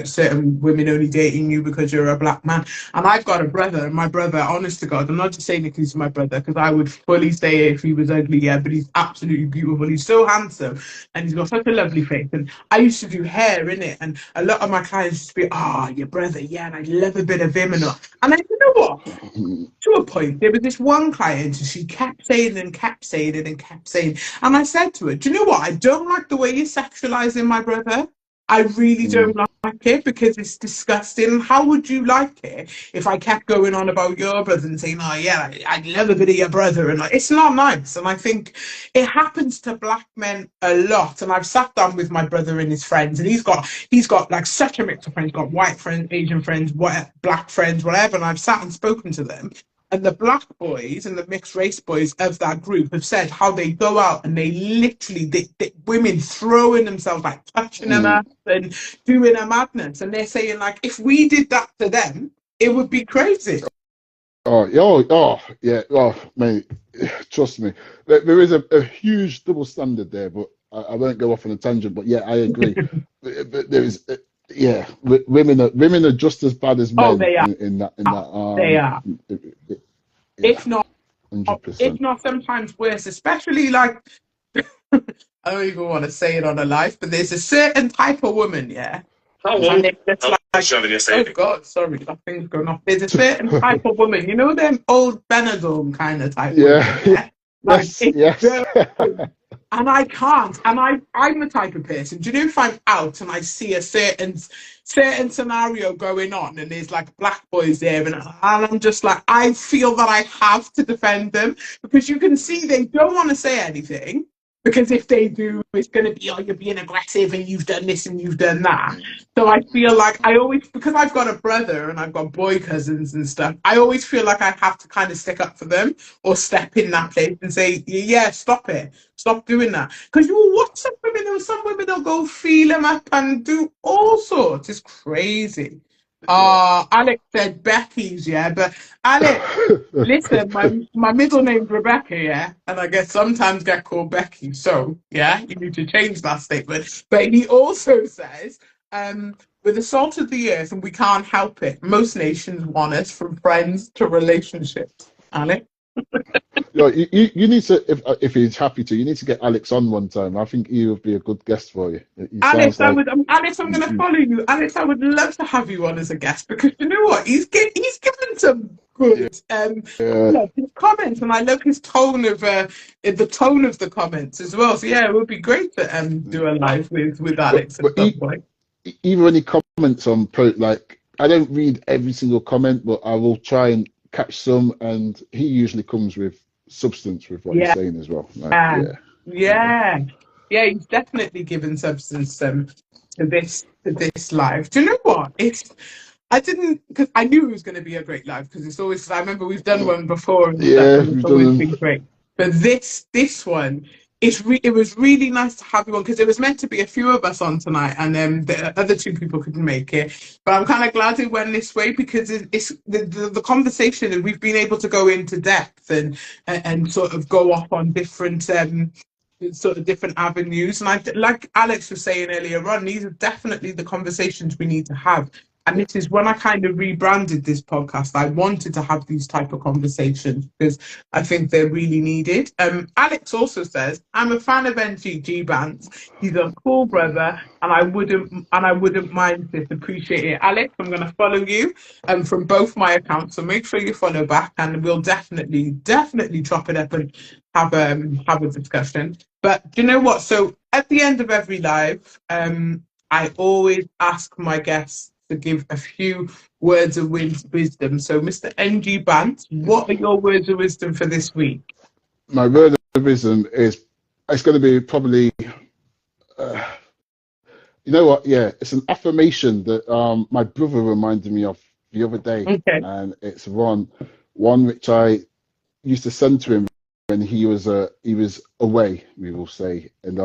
certain women only dating you because you're a black man. And I've got a brother, and my brother, honest to God, I'm not just saying that he's my brother, because I would fully say if he was ugly, yeah, but he's absolutely beautiful. He's so handsome, and he's got such a lovely face. And I used to do hair in it, and a lot of my clients used to be, your brother, yeah, and I love a bit of him and all. And I, you know what? To a point, there was this one client, and she kept saying and kept saying it and kept saying, and I said to her, do you know what? I don't like the way you're sexualizing my brother. I really don't like it, because it's disgusting. How would you like it if I kept going on about your brother and saying, oh yeah, I love a bit of your brother, and like, it's not nice. And I think it happens to black men a lot. And I've sat down with my brother and his friends, and he's got like such a mix of friends. He's got white friends, Asian friends, black friends, whatever. And I've sat and spoken to them. And the black boys and the mixed race boys of that group have said how they go out and they literally, women throwing themselves, like touching them up and doing a madness. And they're saying, like, if we did that to them, it would be crazy. Yeah. Oh, mate, trust me. There is a huge double standard there, but I won't go off on a tangent. But yeah, I agree. But there is, women are just as bad as men. They are. In that. They are. If not, 100%. if not sometimes worse, especially like, I don't even want to say it on a live, but there's a certain type of woman, yeah. And it's like, oh God, sorry, that thing's going off. There's a certain type of woman, you know, them old Benidorm kind of type. Yeah. Women, yeah? Like, yes. And I can't. And I'm the type of person, do you know, if I'm out and I see a certain scenario going on and there's like black boys there, and I'm just like, I feel that I have to defend them, because you can see they don't want to say anything, because if they do, it's going to be, oh, you're being aggressive and you've done this and you've done that. So I feel like I always, because I've got a brother and I've got boy cousins and stuff, I always feel like I have to kind of stick up for them, or step in that place and say, yeah, stop it. Stop doing that. Because you will watch some women, they'll go feel them up and do all sorts. It's crazy. Alex said Becky's, yeah, but Alex, listen, my middle name's Rebecca, yeah, and I sometimes get called Becky, so yeah, you need to change that statement. But he also says, we're the salt of the earth and we can't help it. Most nations want us, from friends to relationships. Alex? You need to, if he's happy to, you need to get Alex on one time. I think he would be a good guest for you. Alex, I'm going to follow you. Alex, I would love to have you on as a guest, because you know what? He's given some good I love his comments, and I love his tone of the comments as well. So yeah, it would be great to do a live with Alex at some point. Even any comments on like, I don't read every single comment, but I will try and catch some, and he usually comes with substance with what he's saying as well. Like, he's definitely given substance to this live. Do you know what? I didn't, because I knew it was going to be a great live, because it's always, I remember we've done one before, and it's always been great. But this one, it was really nice to have you on, because it was meant to be a few of us on tonight, and then the other two people couldn't make it. But I'm kind of glad it went this way, because it's the conversation, and we've been able to go into depth and sort of go off on different sort of different avenues. And like Alex was saying earlier on, these are definitely the conversations we need to have. And this is when I kind of rebranded this podcast. I wanted to have these type of conversations because I think they're really needed. Alex also says, I'm a fan of NGBantz. He's a cool brother, and I wouldn't mind this. Appreciate it. Alex, I'm going to follow you from both my accounts, so make sure you follow back, and we'll definitely chop it up and have a discussion. But do you know what? So at the end of every live, I always ask my guests to give a few words of wisdom. So, Mr. NGBantz, what are your words of wisdom for this week? My word of wisdom is, it's going to be probably, you know what? Yeah, it's an affirmation that my brother reminded me of the other day, and it's one which I used to send to him when he was away, we will say, and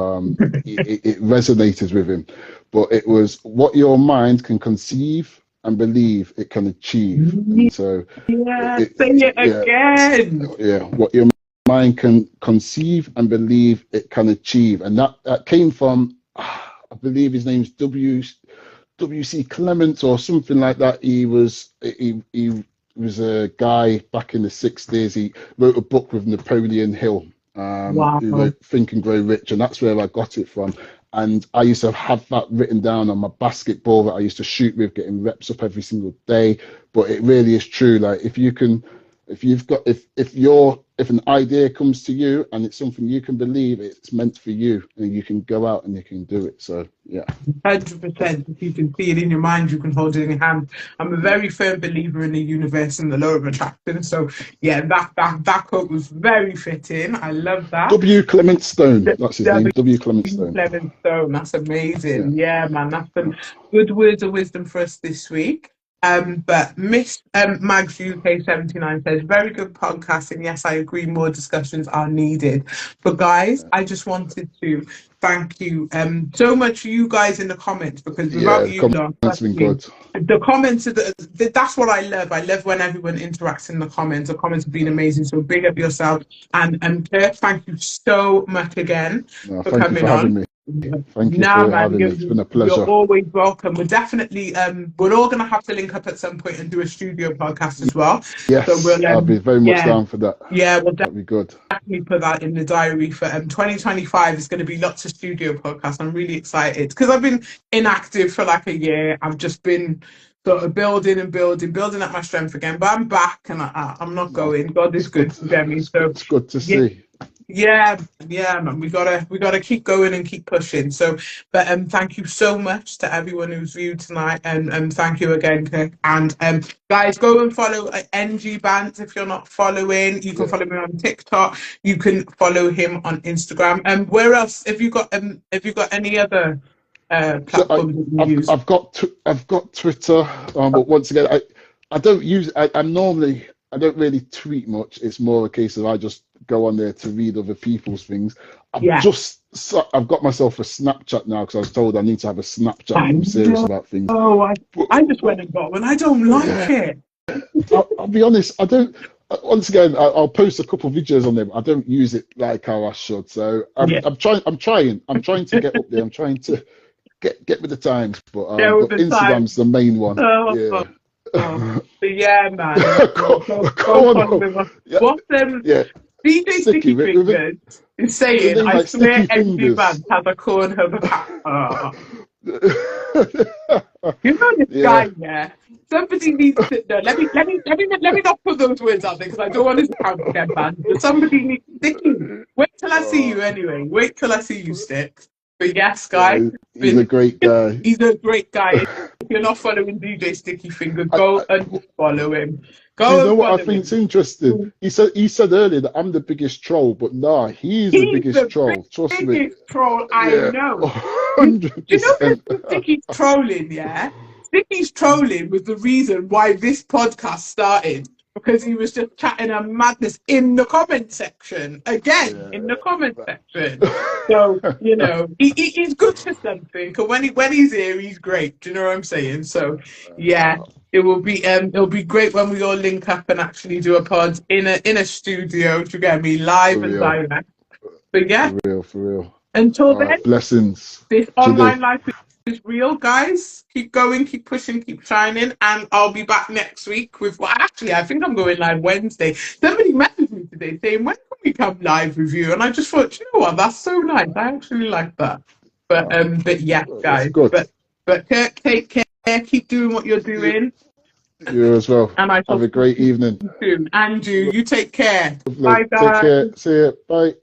it resonated with him. But it was what your mind can conceive and believe it can achieve, and so Yeah, say it again. yeah, what your mind can conceive and believe it can achieve, and that came from I believe his name's W.C. Clements or something like that. He was a guy back in the 60s. He wrote a book with Napoleon Hill, Wow. who wrote Think and Grow Rich, and that's where I got it from. And I used to have that written down on my basketball that I used to shoot with, getting reps up every single day. But it really is true. Like if an idea comes to you and it's something you can believe it's meant for you, and you can go out and you can do it. So yeah, 100%. If you can see it in your mind, you can hold it in your hand. I'm a very firm believer in the universe and the law of attraction. So yeah, that quote was very fitting. I love that. W. Clement Stone. That's his name. W. Clement Stone. Clement Stone. That's amazing. Yeah, man. That's some good words of wisdom for us this week. But Miss Mags UK 79 says, very good podcast, and yes, I agree, more discussions are needed. But guys, I just wanted to thank you so much, you guys in the comments, because without you lot, been good. The comments are that's what I love. I love when everyone interacts in the comments. The comments have been amazing. So big up yourself, and Kirk, thank you so much again for coming on. Me. Thank you for having me. It's been a pleasure. You're always welcome. We're definitely we're all going to have to link up at some point and do a studio podcast as well. Yes, so I'll be very much down for that. Yeah, that'd be good. Definitely put that in the diary for 2025. It's going to be lots of studio podcasts. I'm really excited because I've been inactive for like a year. I've just been sort of building up my strength again. But I'm back, and I'm not going. God is good to me. So it's good to see. Yeah, man. We gotta keep going and keep pushing. So, but thank you so much to everyone who's viewed tonight, and thank you again, Kirk. And guys, go and follow NGBantz if you're not following. You can follow me on TikTok. You can follow him on Instagram. And where else? Have you got any other platforms that you use? I've got Twitter, but once again, I don't use. I don't really tweet much. It's more a case of I just go on there to read other people's things. I've got myself a Snapchat now because I was told I need to have a Snapchat. I'm serious about things. Oh, I just went and got one. I don't like it. I'll be honest. I don't. Once again, I'll post a couple of videos on them. I don't use it like how I should. So I'm trying to get up there. I'm trying to get with the times. But Instagram's the main one. Yeah, man. What's DJ Sticky Fingers is saying, I swear NGBantz has a Cornhub hat. You know this guy, yeah? Somebody needs to no, let me not put those words out there because I don't want his account to get banned. But somebody needs Sticky. Wait till I see you anyway. Wait till I see you, Sticks. But yes, guys. He's a great guy. He's a great guy. If you're not following DJ Sticky Finger, go and follow him. You know what I think's interesting? He said earlier that I'm the biggest troll, but nah, he's the biggest troll. Trust me. Biggest troll I know. 100%. You know Sticky's trolling, yeah? Sticky's trolling was the reason why this podcast started. Because he was just chatting a madness in the comment section. In the comment section. So, you know, he's good for something. Because when he's here, he's great. Do you know what I'm saying? So, yeah, it'll be great when we all link up and actually do a pod in a studio to get me live and direct. But yeah. For real. Until then, blessings. This online life is real, guys. Keep going, keep pushing, keep shining, and I'll be back next week with I think I'm going live Wednesday. Somebody messaged me today saying, when can we come live with you? And I just thought, you know what, that's so nice. I actually like that. But yeah, guys. But Kirk, take care, keep doing what you're doing. You as well. And have a great evening. Soon. And you take care. Bye, guys. Take care. See you. Bye.